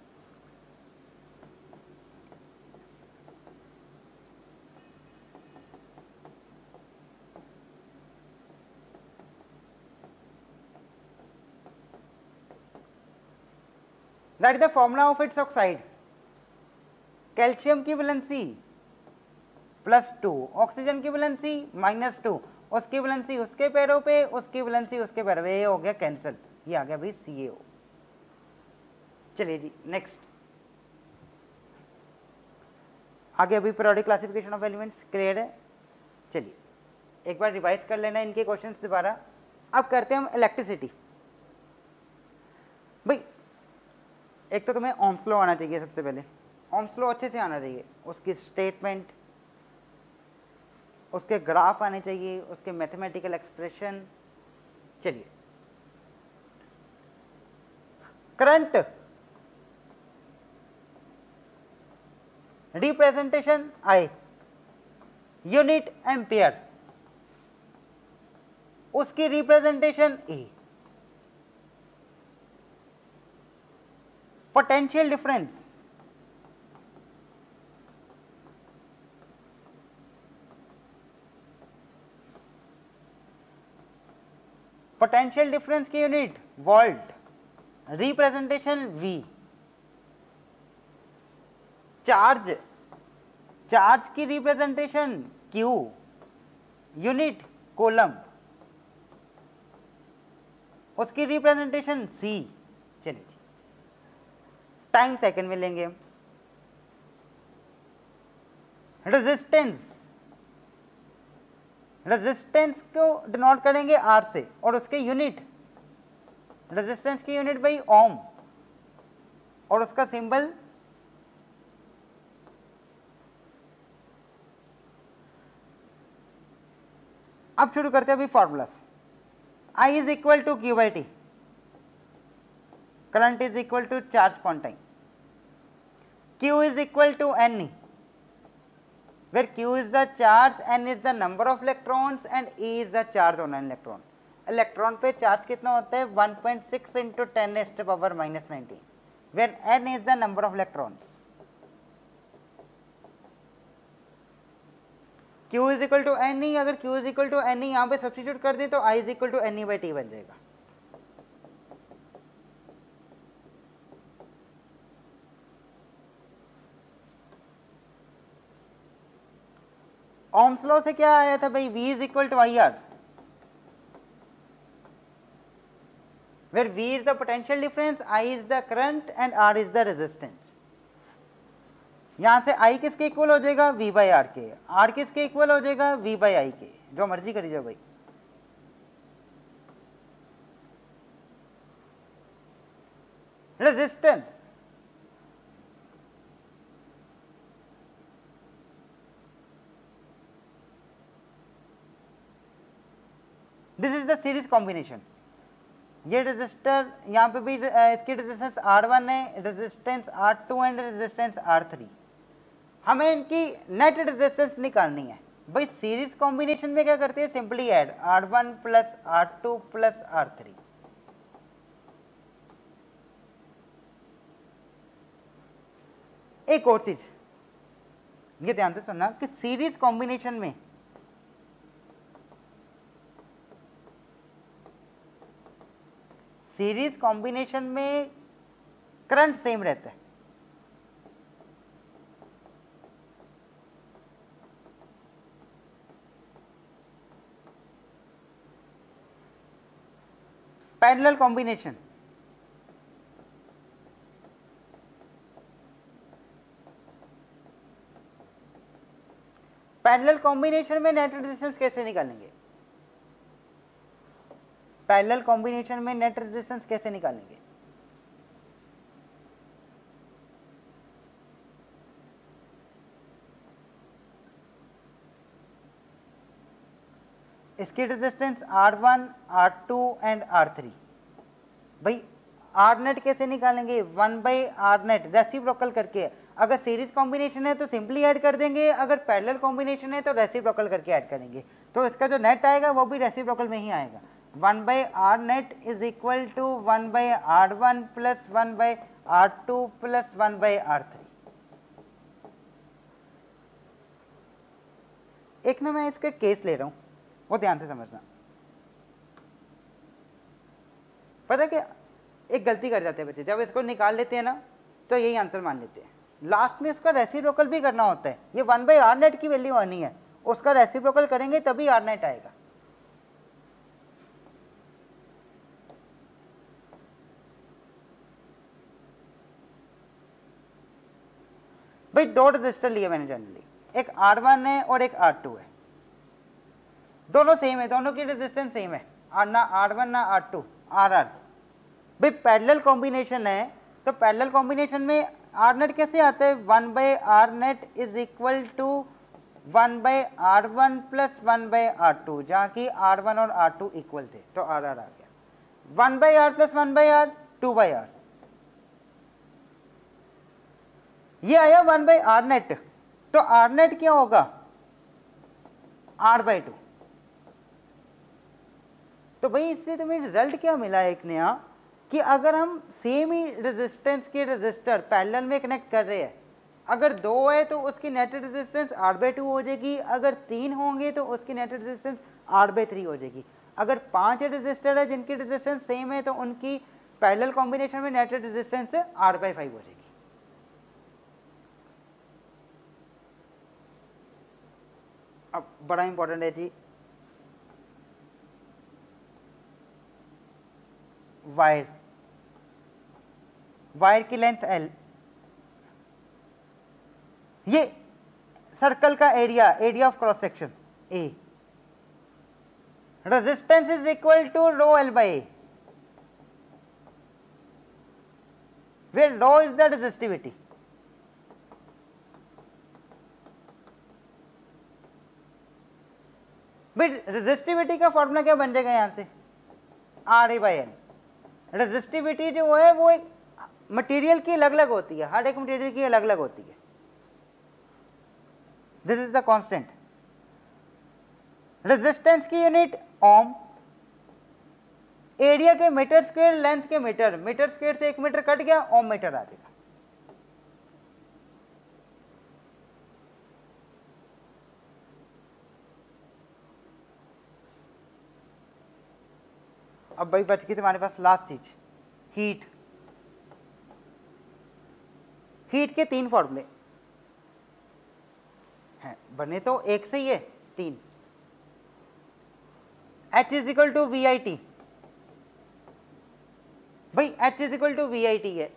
That is the formula of its oxide, calcium की वैलेंसी +2, ऑक्सीजन की वैलेंसी -2, उसकी वैलेंसी उसके पैरों पे, उसकी वैलेंसी उसके पैरों पे, ये हो गया कैंसिल, ये आ गया भाई CaO। चलिए जी नेक्स्ट, आगे अभी periodic classification of elements clear है। चलिए एक बार रिवाइज कर लेना इनके क्वेश्चंस दोबारा। अब करते हैं हम इलेक्ट्रिसिटी। भाई एक तो तुम्हें ओम्स लॉ आना चाहिए, सबसे पहले ओम्स लॉ अच्छे से आना चाहिए, उसकी स्टेटमेंट, उसके ग्राफ आने चाहिए, उसके मैथमेटिकल एक्सप्रेशन। चलिए current representation I, unit ampere, उसकी representation E, potential difference, potential difference की unit volt, representation V, charge, charge की रिप्रेजेंटेशन Q, यूनिट कोलम, उसकी रिप्रेजेंटेशन C। चलिए टाइम सेकंड में लेंगे हम। रेजिस्टेंस, रेजिस्टेंस को डिनोट करेंगे R से और उसके यूनिट, रेजिस्टेंस की यूनिट भाई ओम और उसका सिंबल अब शुरू करते हैं अभी formulas. I is equal to Q/T, current is equal to charge upon time, Q is equal to Ne, where Q is the charge, N is the number of electrons and E is the charge on an electron। Electron पे charge कितना होता है 1.6 into 10⁻⁻⁹, where N is the number of electrons। Q is equal to Ne, अगर Q is equal to Ne यहाँ पे substitute कर दें तो I is equal to Ne/T बन जाएगा। ओम्स लॉ से क्या आया था भाई, V is equal to IR, where V is the potential difference, I is the current and R is the resistance. यहां से I किसके इक्वल हो जाएगा V/R के, R किसके इक्वल हो जाएगा V/I के, जो मर्जी करिए भाई। Resistance, this is the series combination. ये रेजिस्टर यहाँ पे भी इसकी रेजिस्टेंस R1 है, resistance R2 and resistance R3। हमें इनकी नेट रेजिस्टेंस निकालनी है। भाई सीरीज कॉम्बिनेशन में क्या करते हैं, simply add R1 plus R2 plus R3। एक और चीज, ये ध्यान से सुनना कि सीरीज कॉम्बिनेशन में करंट सेम रहता है। पैरेलल कॉम्बिनेशन में नेट रेजिस्टेंस कैसे निकालेंगे? पैरेलल कॉम्बिनेशन में नेट रेजिस्टेंस कैसे निकालेंगे? इसकी resistance R1, R2 and R3। भाई R नेट कैसे निकालेंगे? 1/R नेट रेसिप्रोकल करके। अगर सीरीज कॉम्बिनेशन है तो सिंपली ऐड कर देंगे, अगर पैरेलल कॉम्बिनेशन है तो रेसिप्रोकल करके ऐड करेंगे। तो इसका जो नेट आएगा वो भी रेसिप्रोकल में ही आएगा। 1/R net is equal to 1/R1 plus 1/R2 plus 1/R3। एक ना मैं इसका केस ले रहा हूं, वो ध्यान से समझना। पता है क्या एक गलती कर जाते हैं बच्चे, जब इसको निकाल लेते हैं ना तो यही आंसर मान लेते हैं, लास्ट में इसका रेसिप्रोकल भी करना होता है। ये 1/R नेट की वैल्यू आनी है, उसका रेसिप्रोकल करेंगे तभी R नेट आएगा। भाई दो रजिस्टर लिए मैंने जनरली, एक R1 है और एक R2 है, दोनों सेम है, दोनों की रेजिस्टेंस सेम है, ना R1 ना R2, RR। भाई पैरेलल कॉम्बिनेशन है तो पैरेलल कॉम्बिनेशन में R नेट कैसे आता है? 1/R net is equal to 1/R1 plus 1/R2, जहाँ की R1 और R2 इक्वल थे तो RR आ गया। 1/R प्लस 1/R 2/R, ये आया 1/R नेट। तो R नेट क्या होगा? R/2। तो भाई इससे तुम्हें रिजल्ट क्या मिला एक नया, कि अगर हम सेम ही रेजिस्टेंस के रेजिस्टर पैरेलल में कनेक्ट कर रहे हैं, अगर 2 है तो उसकी नेट रेजिस्टेंस R/2 हो जाएगी, अगर 3 होंगे तो उसकी नेट रेजिस्टेंस R/3 हो जाएगी। अगर 5 रेजिस्टर है जिनकी रेजिस्टेंस सेम है तो उनकी पैरेलल कॉम्बिनेशन में नेट रेजिस्टेंस R/5 हो जाएगी। अब बड़ा इंपॉर्टेंट है जी, वायर की लेंथ L, ये सर्कल का area of cross section A, resistance is equal to ρL/A, where ρ is the resistivity। भाई रेजिस्टिविटी का फॉर्मूला क्या बन जाएगा यहां से? RA/L। रेजिस्टिविटी जो है वो एक मटेरियल की अलग अलग होती है, हर एक मटेरियल की अलग अलग होती है। This is the constant. Resistance की यूनिट ओम, एरिया के मीटर स्क्वायर, लेंथ के मीटर, मीटर स्क्वायर से 1 मीटर कट गया, ओम मीटर आ जाएगा। अब भाई बच गई तुम्हारे पास लास्ट चीज, हीट। हीट के 3 फॉर्मूले हैं, बने तो एक से ही है 3। H is equal to VIT। भाई H is equal to VIT है।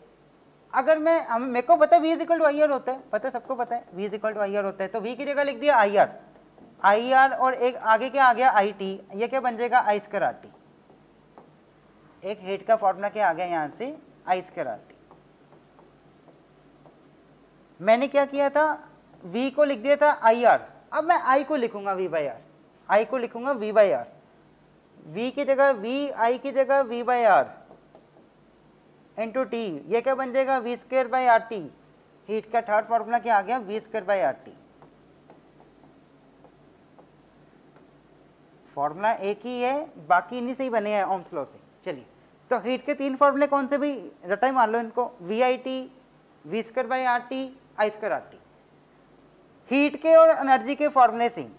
अगर मेरे को पता है V is equal to IR होता है, पता है, सबको पता है V is equal to IR होता है, तो V की जगह लिख दिया IR और एक आगे क्या आ गया IT, ये क्या बन जाएगा I² RT। एक हीट का फॉर्मूला क्या आ गया यहां से I² RT। मैंने क्या किया था, V को लिख दिया था IR, अब मैं I को लिखूंगा V/R, I को लिखूंगा V/R, V की जगह I की जगह V/R इंटू T, ये क्या बन जाएगा V²/RT। हीट का थर्ड फॉर्मूला क्या आ गया V²/RT। फॉर्मूला एक ही है, बाकी इन्हीं से ही बने हैं ओम्स लॉ से। चलिए तो हीट के 3 फॉर्मूले कौन से भी रटाई मान लो इनको, VIT, V²/RT, I²RT। हीट के और एनर्जी के फॉर्मूले सेम।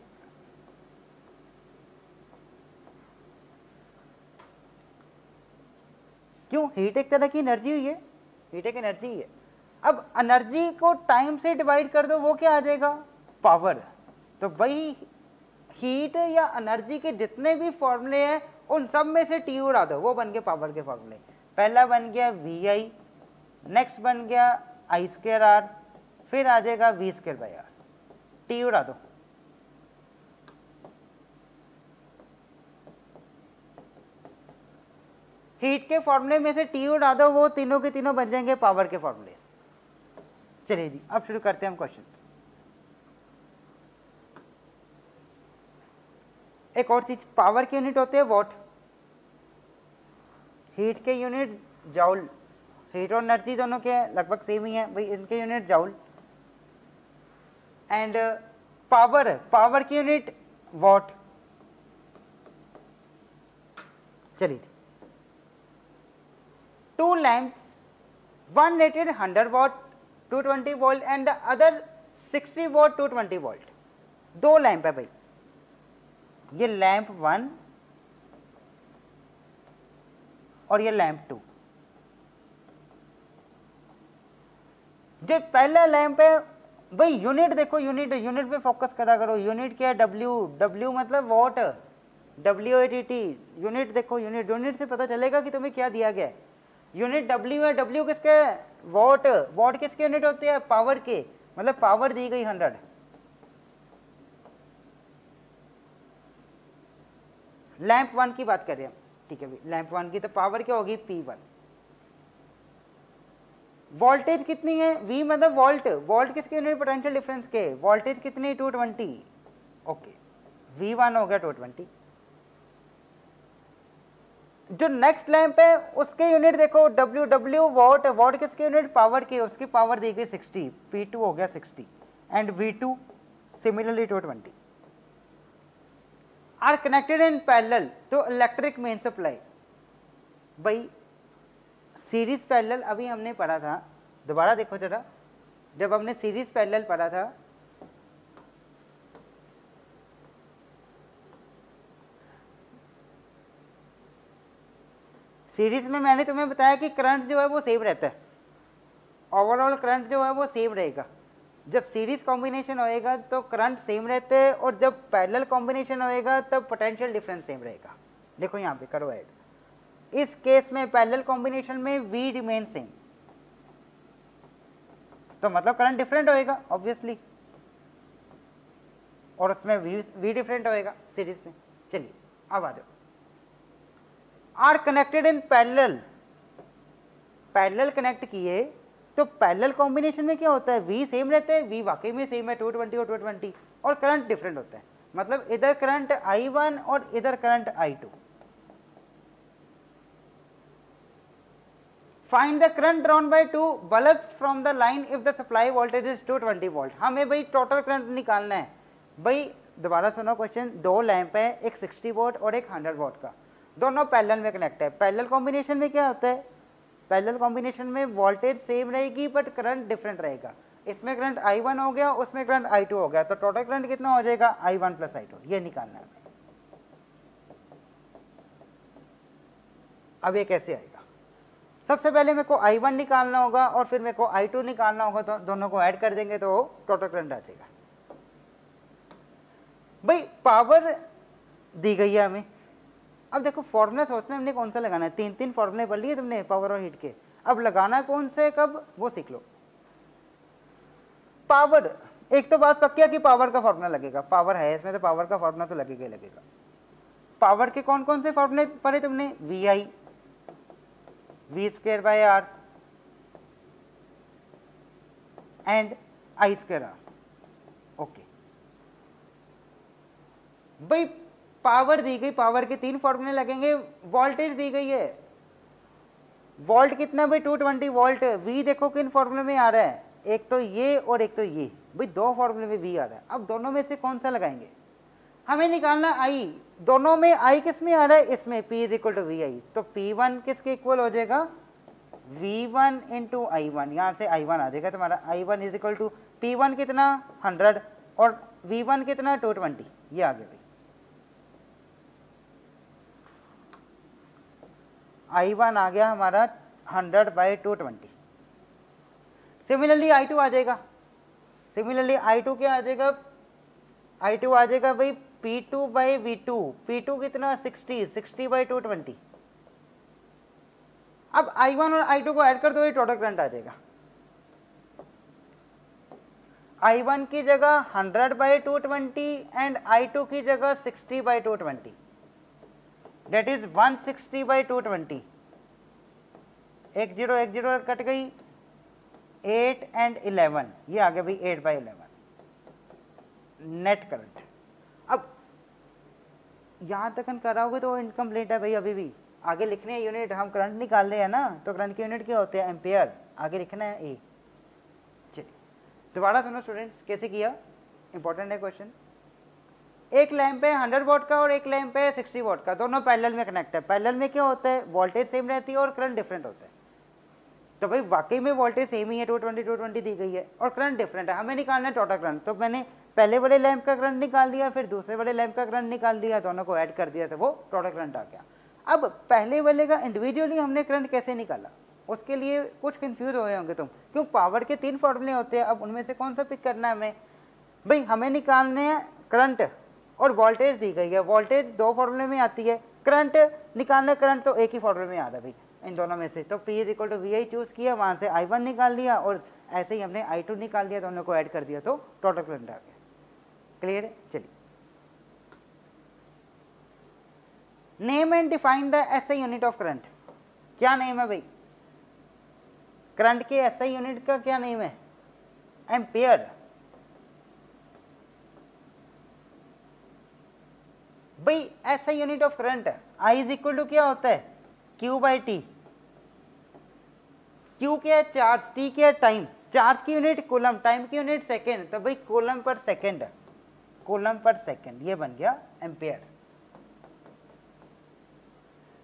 क्यों? हीट एक तरह की एनर्जी हुई है, हीट एक एनर्जी है। अब एनर्जी को टाइम से डिवाइड कर दो, वो क्या आ जाएगा? पावर। तो भाई हीट या एनर्जी के जितने भी फॉर्मूले हैं उन सब में से टी उड़ा दो, वो बन गए पावर के फॉर्मूले। पहला बन गया वी आई, नेक्स्ट बन गया आई स्क्वायर आर, फिर आ जाएगा V square by R. T उड़ा दो। हीट के फॉर्मूले में से टी उड़ा दो, वो तीनों के तीनों बन जाएंगे पावर के फॉर्मूले। चलिए जी, अब शुरू करते हैं हम क्वेश्चन। एक और चीज, पावर की यूनिट होते हैं वॉट, हीट के यूनिट जाउल। हीट और एनर्जी दोनों के लगभग सेम ही है भाई, इनके यूनिट जाउल। एंड पावर की यूनिट वॉट। चलिए, two lamps, one rated 100 watt 220 volt and the other 60 watt 220 volt. दो लैंप है भाई, ये लैंप 1 और ये लैंप 2। जो पहला लैंप है भाई, यूनिट देखो, यूनिट पे फोकस करा करो। यूनिट क्या है? डब्ल्यू मतलब वॉट, WATT। यूनिट देखो, यूनिट से पता चलेगा कि तुम्हें क्या दिया गया है। यूनिट डब्ल्यू है, डब्ल्यू किसके? वॉट किसके यूनिट होते हैं? पावर के, मतलब पावर दी गई 100। लैंप 1 की बात कर रहे हैं, ठीक है भाई, लैंप 1 की तो पावर क्या होगी? P1। वोल्टेज कितनी है? V मतलब वोल्ट किसके यूनिट? पोटेंशियल डिफरेंस के। वोल्टेज कितनी? 220। ओके, V1 हो गया 220। जो नेक्स्ट लैंप है उसके यूनिट देखो, W वॉट किसके यूनिट? पावर के, उसकी पावर दी गई 60, P2 हो गया 60 and V2 similarly 220। Are connected in parallel, तो इलेक्ट्रिक मेन सप्लाई भाई सीरीज पैरेलल अभी हमने पढ़ा था, दोबारा देखो जरा, जब हमने सीरीज पैरेलल पढ़ा था सीरीज में मैंने तुम्हें बताया कि करंट जो है वो सेम रहता है, ओवरऑल करंट जो है वो सेम रहेगा। जब सीरीज कॉम्बिनेशन होएगा तो करंट सेम रहते हैं, और जब पैरेलल कॉम्बिनेशन होएगा तब पोटेंशियल डिफरेंस सेम रहेगा। देखो यहाँ पे करो ऐड, इस केस में पैरेलल कॉम्बिनेशन में V रिमेन सेम, तो मतलब करंट डिफरेंट होएगा ऑब्वियसली, और उसमें V डिफरेंट होएगा सीरीज में। चलिए अब आ जाओ, are connected in parallel, parallel connect किए तो पैरेलल कॉम्बिनेशन में क्या होता है? V सेम रहता है, V वाकई में सेम है 220 और 220, और करंट डिफरेंट होता है, मतलब इधर करंट I1 और इधर current I2। Find the current drawn by two bulbs from the line if the supply voltage is 220 volt. हमें भाई टोटल करंट निकालना है। भाई दोबारा सुनो क्वेश्चन, दो लैंप है, एक 60 वोल्ट और एक 100 वोल्ट का, दोनों पैरेलल में कनेक्ट है। पैरेलल कॉम्बिनेशन में क्या होता है? पैरेलल कॉम्बिनेशन में वोल्टेज सेम रहेगी बट करंट डिफरेंट रहेगा। इसमें करंट I1 हो गया, उसमें करंट I2 हो गया, तो टोटल करंट कितना हो जाएगा? I1 प्लस I2, ये निकालना है। अब ये कैसे आएगा? सबसे पहले मेरे को I1 निकालना होगा और फिर मेरे को I2 निकालना होगा, तो दोनों को ऐड कर देंगे तो टोटल करंट आ जाएगा। भाई पावर दी गई है हमें, अब देखो फॉर्मूला सोचना हमने कौन सा लगाना है। तीन फॉर्मूले पढ़ लिए तुमने पावर और हीट के, अब लगाना कौन से कब वो सीख लो। पावर, एक तो बात पक्की है कि पावर का फॉर्मूला लगेगा, पावर है इसमें तो पावर का फॉर्मूला तो लगेगा ही लगेगा। पावर के कौन कौन से फॉर्मूले पढ़े तुमने? VI, V square by R and I square R। Okay भाई पावर दी गई, पावर के तीन फॉर्मूले लगेंगे। वोल्टेज दी गई है, वोल्ट कितना भाई? 220 वोल्ट। V देखो किन फॉर्मूले में आ रहा है, एक तो ये और एक तो ये, भाई दो फॉर्मूले में V आ रहा है। अब दोनों में से कौन सा लगाएंगे? हमें निकालना I, दोनों में I किस में आ रहा है? इसमें P is equal to VI, तो P1 किसके इक्वल हो जाएगा? V1 इंटू I1, यहाँ से I1 आ जाएगा तुम्हारा। I1 is equal to P1 कितना? 100 और V1 कितना 220, ये आ गया भाई I1 आ गया हमारा 100/220। सिमिलरली I2 आ जाएगा, सिमिलरली I2 क्या आ जाएगा, I2 आ जाएगा भाई P2/V2, P2 कितना 60/220। अब I1 और I2 को ऐड कर दो, ये टोटल करंट आ जाएगा। I1 की जगह 100/220 एंड I2 की जगह 60/220, डेट इज 160/220। 10 कट गई, 8 एंड 11, ये आ गया भाई 8/11 नेट करंट। अब यहां तक हम कराओगे तो इनकम्प्लीट है भाई, अभी भी आगे लिखने हैं यूनिट, हम करंट निकाल रहे हैं ना, तो करंट की यूनिट क्या होते हैं, एम्पियर, आगे लिखना है ए। चलिए दोबारा सुनो स्टूडेंट्स, कैसे किया, इंपॉर्टेंट है क्वेश्चन। एक लैंप है 100 वॉट का और एक लैंप है 60 वॉट का, दोनों पैरेलल में कनेक्ट है। पैरेलल में क्या होता है, वोल्टेज सेम रहती है और करंट डिफरेंट होता है। तो भाई वाकई में वोल्टेज सेम ही है, 220 दी गई है, और करंट डिफरेंट है, हमें निकालना है टोटल करंट। तो मैंने पहले वाले लैंप का करंट निकाल लिया, फिर दूसरे वाले लैंप का करंट निकाल लिया, दोनों को ऐड कर दिया तो वो टोटल करंट आ गया। अब पहले वाले का इंडिविजुअली हमने करंट कैसे निकाला, उसके लिए कुछ कंफ्यूज हो गए होंगे तुम, क्यों पावर के 3 फॉर्मूले होते हैं, अब उनमें से कौन सा पिक करना है हमें। भाई हमें निकालने हैं करंट और वोल्टेज दी गई है, वोल्टेज 2 फॉर्मूले में आती है, करंट निकालना, करंट तो एक ही फॉर्मूले में आ रहा है भाई इन दोनों में से। तो P = VI चूज किया, वहां से I1 निकाल लिया और ऐसे ही हमने I2 निकाल लिया, दोनों को ऐड कर दिया तो टोटल करंट आ गया। क्लियर है। चलिए name and define the SI unit of current. क्या नेम है भाई, करंट के SI यूनिट का क्या नेम है, एम्पियर। भाई SI unit of current I = क्या होता है, Q/T। Q क्या है, चार्ज, T क्या है, टाइम। चार्ज की यूनिट कूलम, टाइम की यूनिट सेकेंड, तो भाई coulomb per second, coulomb per second, ये बन गया ampere.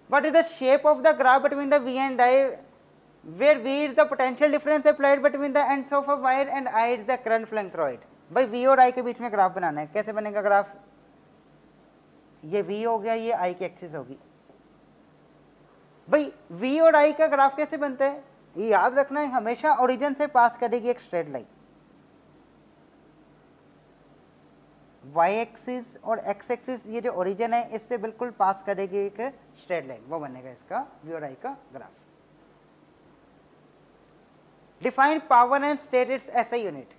What is the shape of the graph between the V and I, where V is the potential difference applied between the ends of a wire and I is the current flowing through it। भाई V और I के बीच में graph बनाना है, कैसे बनेगा graph, ये V हो गया, ये I की एक्सिस होगी। भाई V और I का ग्राफ कैसे बनता है, ये याद रखना है, हमेशा ओरिजिन से पास करेगी एक स्ट्रेट लाइन, y एक्सिस और x एक्सिस, ये जो ओरिजिन है इससे बिल्कुल पास करेगी एक स्ट्रेट लाइन, वो बनेगा इसका V और I का graph. Define power and state its SI unit.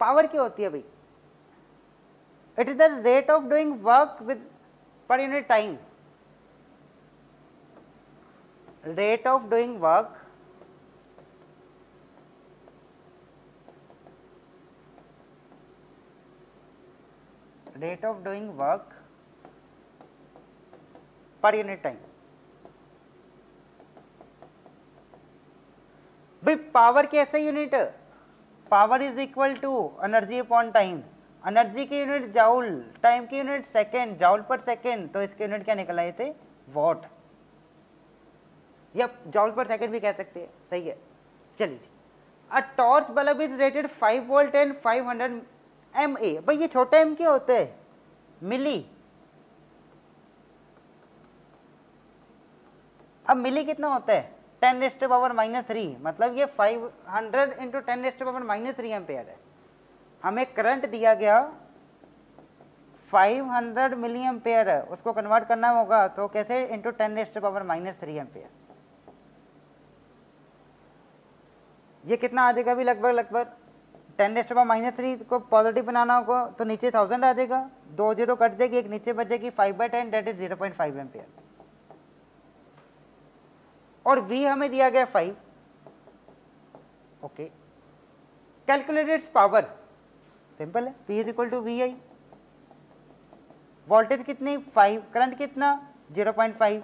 Power क्या होती है भाई, it is the rate of doing work with per unit time, rate of doing work per unit time. भाई पावर की SI unit, power is equal to energy upon time, energy की unit joule, time की unit second, joule per second, तो इसके unit क्या निकल आए थे, वॉट, या जाउल पर सेकेंड भी कह सकते हैं, सही है। चलिए a torch bulb is rated 5 volt and 500 MA। भाई ये छोटा m क्या होता है, मिली। अब मिली कितना होता है, 10⁻⁻3, मतलब ये 500 × 10⁻⁻3 एम्पेयर है। हमें करंट दिया गया 500 मिली एम्पेयर है, उसको कन्वर्ट करना होगा तो कैसे, इंटू 10⁻⁻3 एम्पेयर। ये कितना आ जाएगा भी, लगभग 10⁻³ को पॉजिटिव बनाना होगा तो नीचे 1000 आ जाएगा, 2 0 कट जाएगी, एक नीचे बचेगी, 5/10 दैट इज 0.5 एम्पियर। और V हमें दिया गया 5। Okay, calculate its power, simple है, P = VI। वोल्टेज कितनी 5, करंट कितना 0.5,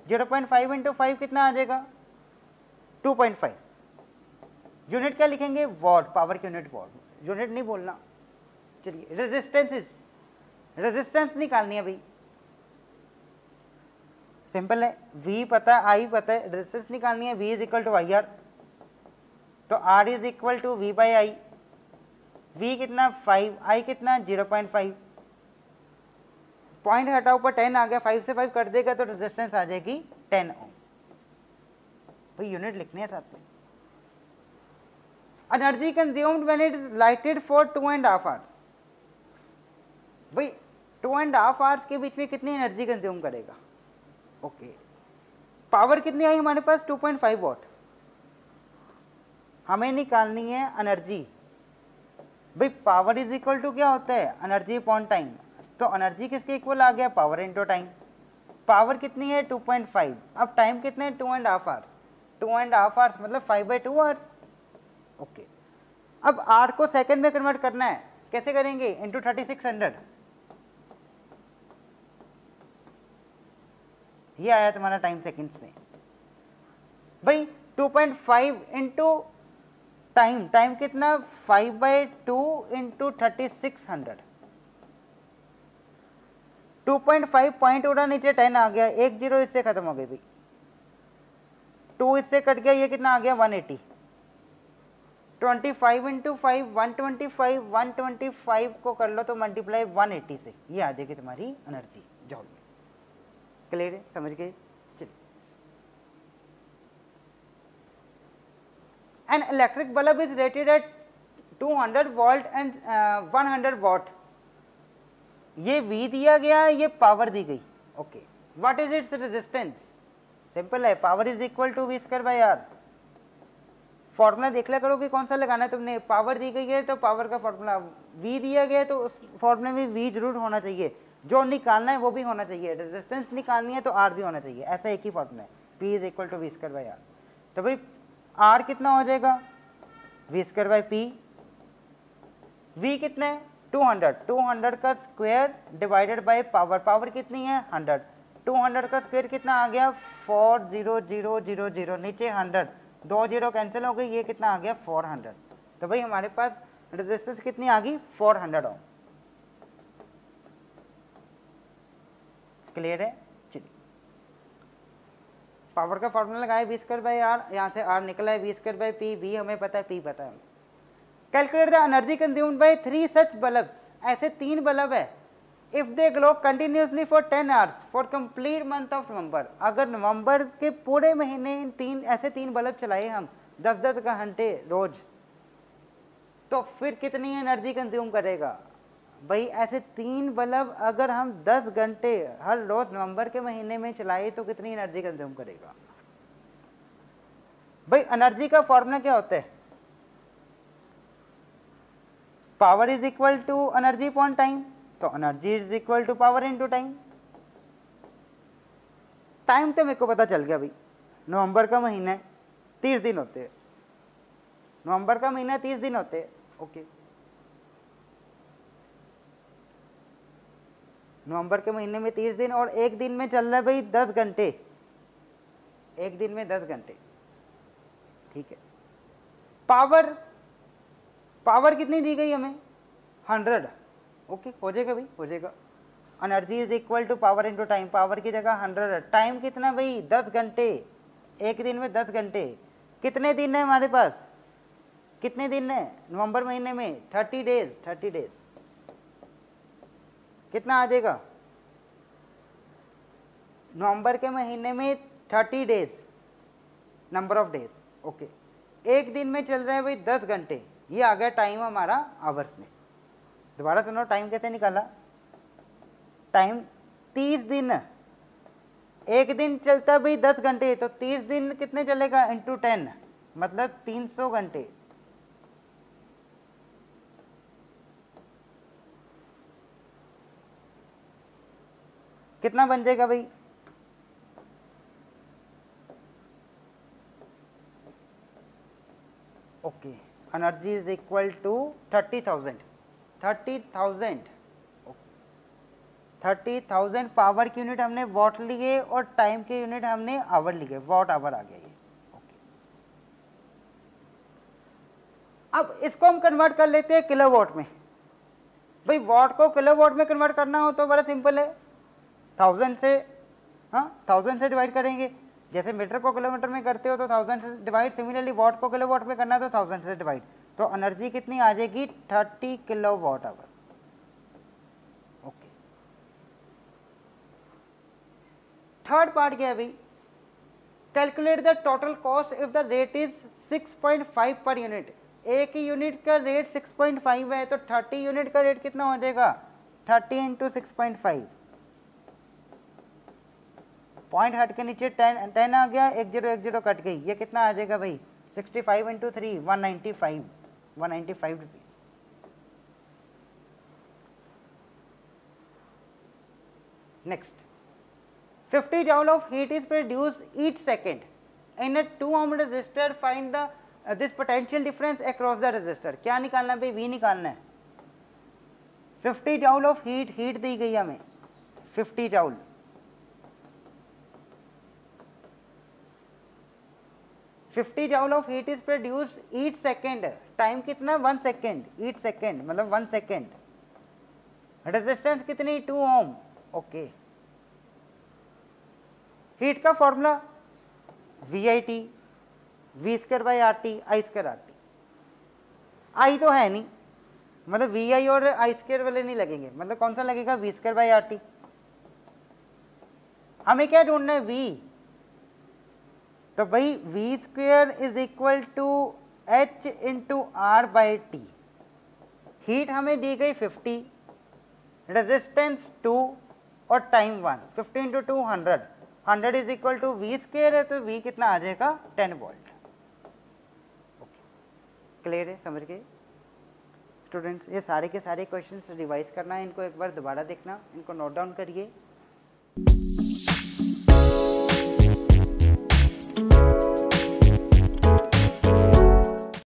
0.5 × 5 कितना आ जाएगा 2.5। यूनिट क्या लिखेंगे, वॉट, पावर की यूनिट वॉट, यूनिट नहीं बोलना। चलिए रेजिस्टेंस निकालनी है भाई, सिंपल है, V पता है, I पता है, रेजिस्टेंस निकालनी है, V = IR, तो R = V/I। V कितना 5, I कितना 0.5, पॉइंट हटाओ पर 10 आ गया, 5 से 5 कर देगा तो रेजिस्टेंस आ जाएगी 10 ओम। भाई यूनिट लिखने हैं साथ में। Energy consumed when it is lighted for 2.5 hours. भाई 2.5 आवर्स के बीच में कितनी एनर्जी कंज्यूम करेगा? ओके, पावर कितनी आई हमारे पास? 2.5 वॉट। हमें निकालनी है एनर्जी। भाई पावर इज इक्वल टू क्या होता है? Energy upon time. तो एनर्जी किसके इक्वल आ गया? Power into time. पावर कितनी है? 2.5। अब टाइम कितने? 2.5 आवर्स। 2.5 आवर्स मतलब 5/2 आवर्स। ओके, अब आर को सेकंड में कन्वर्ट करना है, कैसे करेंगे? इंटू 3600। ये आया तुम्हारा टाइम सेकंड्स में। भाई 2.5 इंटू टाइम, टाइम कितना? 5/2 इंटू 3600। 2.5 पॉइंट उड़ा नीचे, 10 आ गया, 1 0 इससे खत्म हो गई भाई, 2 इससे कट गया, ये कितना आ गया? 180। 25 इंटू 5 125, 125 को कर लो तो मल्टीप्लाई 180 से, ये आ जाएगी तुम्हारी एनर्जी जॉल में। क्लियर है? समझ गए? चलिए, an electric bulb is rated at 200 volt and 100 watt. ये V दिया गया, ये पावर दी गई। Okay, what is its resistance? Simple है, power is equal to V square by R। Formula देख लिया करो कि कौन सा लगाना है तुमने। पावर दी गई है तो पावर का फॉर्मूला, V दिया गया है तो उस फॉर्मूले में V जरूर होना चाहिए, जो निकालना है वो भी होना चाहिए। रेजिस्टेंस निकालनी है तो R भी होना चाहिए, ऐसा एक ही फॉर्मूला है, P is equal to V square by R। तो भाई R कितना हो जाएगा? V square by P। V कितना है? 200। 200 का square divided by power, power कितनी है? 100। 200 का स्क्वायर कितना आ गया? 40000, नीचे 100, 2 0 कैंसिल हो गई, ये कितना आ गया? 400। तो भाई हमारे पास रेजिस्टेंस कितनी आ गई? 400 ओम। क्लियर है? चलिए, पावर का फॉर्मूला लगाए V स्क्वायर बाय R, यहाँ से R निकला है V square by P, V हमें पता है, P पता है। Calculate the energy consumed by 3 such bulbs. ऐसे 3 बल्ब है, if they glow continuously for 10 hours for complete month of November. अगर नवंबर के पूरे महीने ऐसे 3 बल्ब चलाए हम 10-10 घंटे रोज, तो फिर कितनी एनर्जी कंज्यूम करेगा? भाई ऐसे 3 बल्ब अगर हम 10 घंटे हर रोज नवंबर के महीने में चलाए तो कितनी एनर्जी कंज्यूम करेगा? भाई एनर्जी का फॉर्मूला क्या होता है? Power is equal to energy upon time. तो energy is equal to power into time. Time तो मेरे को पता चल गया भाई, नवंबर का महीना है, 30 दिन होते हैं। नवंबर का महीना 30 दिन होते हैं। ओके, नवंबर के महीने में 30 दिन और एक दिन में चल रहा है भाई 10 घंटे, एक दिन में 10 घंटे। ठीक है, पावर, पावर कितनी दी गई हमें? 100। ओके, हो जाएगा भाई, हो जाएगा। Energy is equal to power into time, power की जगह 100। टाइम कितना भाई? 10 घंटे, एक दिन में 10 घंटे। कितने दिन है हमारे पास? कितने दिन है नवंबर महीने में? 30 डेज। 30 डेज कितना आ जाएगा? नवंबर के महीने में 30 days, number of days. Okay, एक दिन में चल रहा है भाई 10 घंटे, ये आ गया टाइम हमारा आवर्स में। दोबारा सुनो, टाइम कैसे निकाला? टाइम 30 दिन, एक दिन चलता है भाई 10 घंटे, तो 30 दिन कितने चलेगा? इंटू 10 मतलब 300 घंटे। कितना बन जाएगा भाई? Okay, energy is equal to 30,000। 30,000 power की यूनिट हमने वॉट लिए और टाइम की यूनिट हमने आवर लिए, वॉट आवर आ गया ये। ओके, अब इसको हम कन्वर्ट कर लेते हैं किलोवाट में। भाई वॉट को किलोवाट में कन्वर्ट करना हो तो बड़ा सिंपल है, 1000 से, हाँ 1000 से डिवाइड करेंगे। जैसे मीटर को किलोमीटर में करते हो तो 1000 से डिवाइड, सिमिलरली वॉट को किलोवाट में करना है तो 1000 से डिवाइड। तो एनर्जी कितनी आ जाएगी 30 kilowatt hour. Okay, third part क्या है भाई, calculate the total cost if the rate is 6.5 per unit. एक यूनिट का रेट 6.5 है तो 30 यूनिट का रेट कितना हो जाएगा 30 इंटू 6.5। पॉइंट हट के नीचे 10 आ गया, 1010 कट गई, ये कितना आ जाएगा भाई 65 into 3 195 rupees. Next, 50 joule of heat is produced each second in a 2 ohm resistor. Find the this potential difference across the resistor। क्या निकालना है भाई, V निकालना है। 50 joule of heat दी गई हमें 50 joule, joule of heat is produced each second। Time कितना 1 second, each second मतलब 1 सेकेंड। रेजिस्टेंस कितनी 2 ohm। ओके, हीट का formula VIT V²/RT I²RT। I तो है नहीं, मतलब VI और I² वाले नहीं लगेंगे, मतलब कौन सा लगेगा V²/RT। हमें क्या ढूंढना है V, तो भाई V² is equal to H into R/T। Heat हमें दी गई 50, रेजिस्टेंस 2 और time 1, 50 into 2 100, 100 is equal to V² है, तो V कितना आ जाएगा 10 वोल्ट। ओके, क्लियर है, समझ गए स्टूडेंट्स। ये सारे के सारे क्वेश्चंस रिवाइज करना है, इनको एक बार दोबारा देखना, इनको नोट डाउन करिए।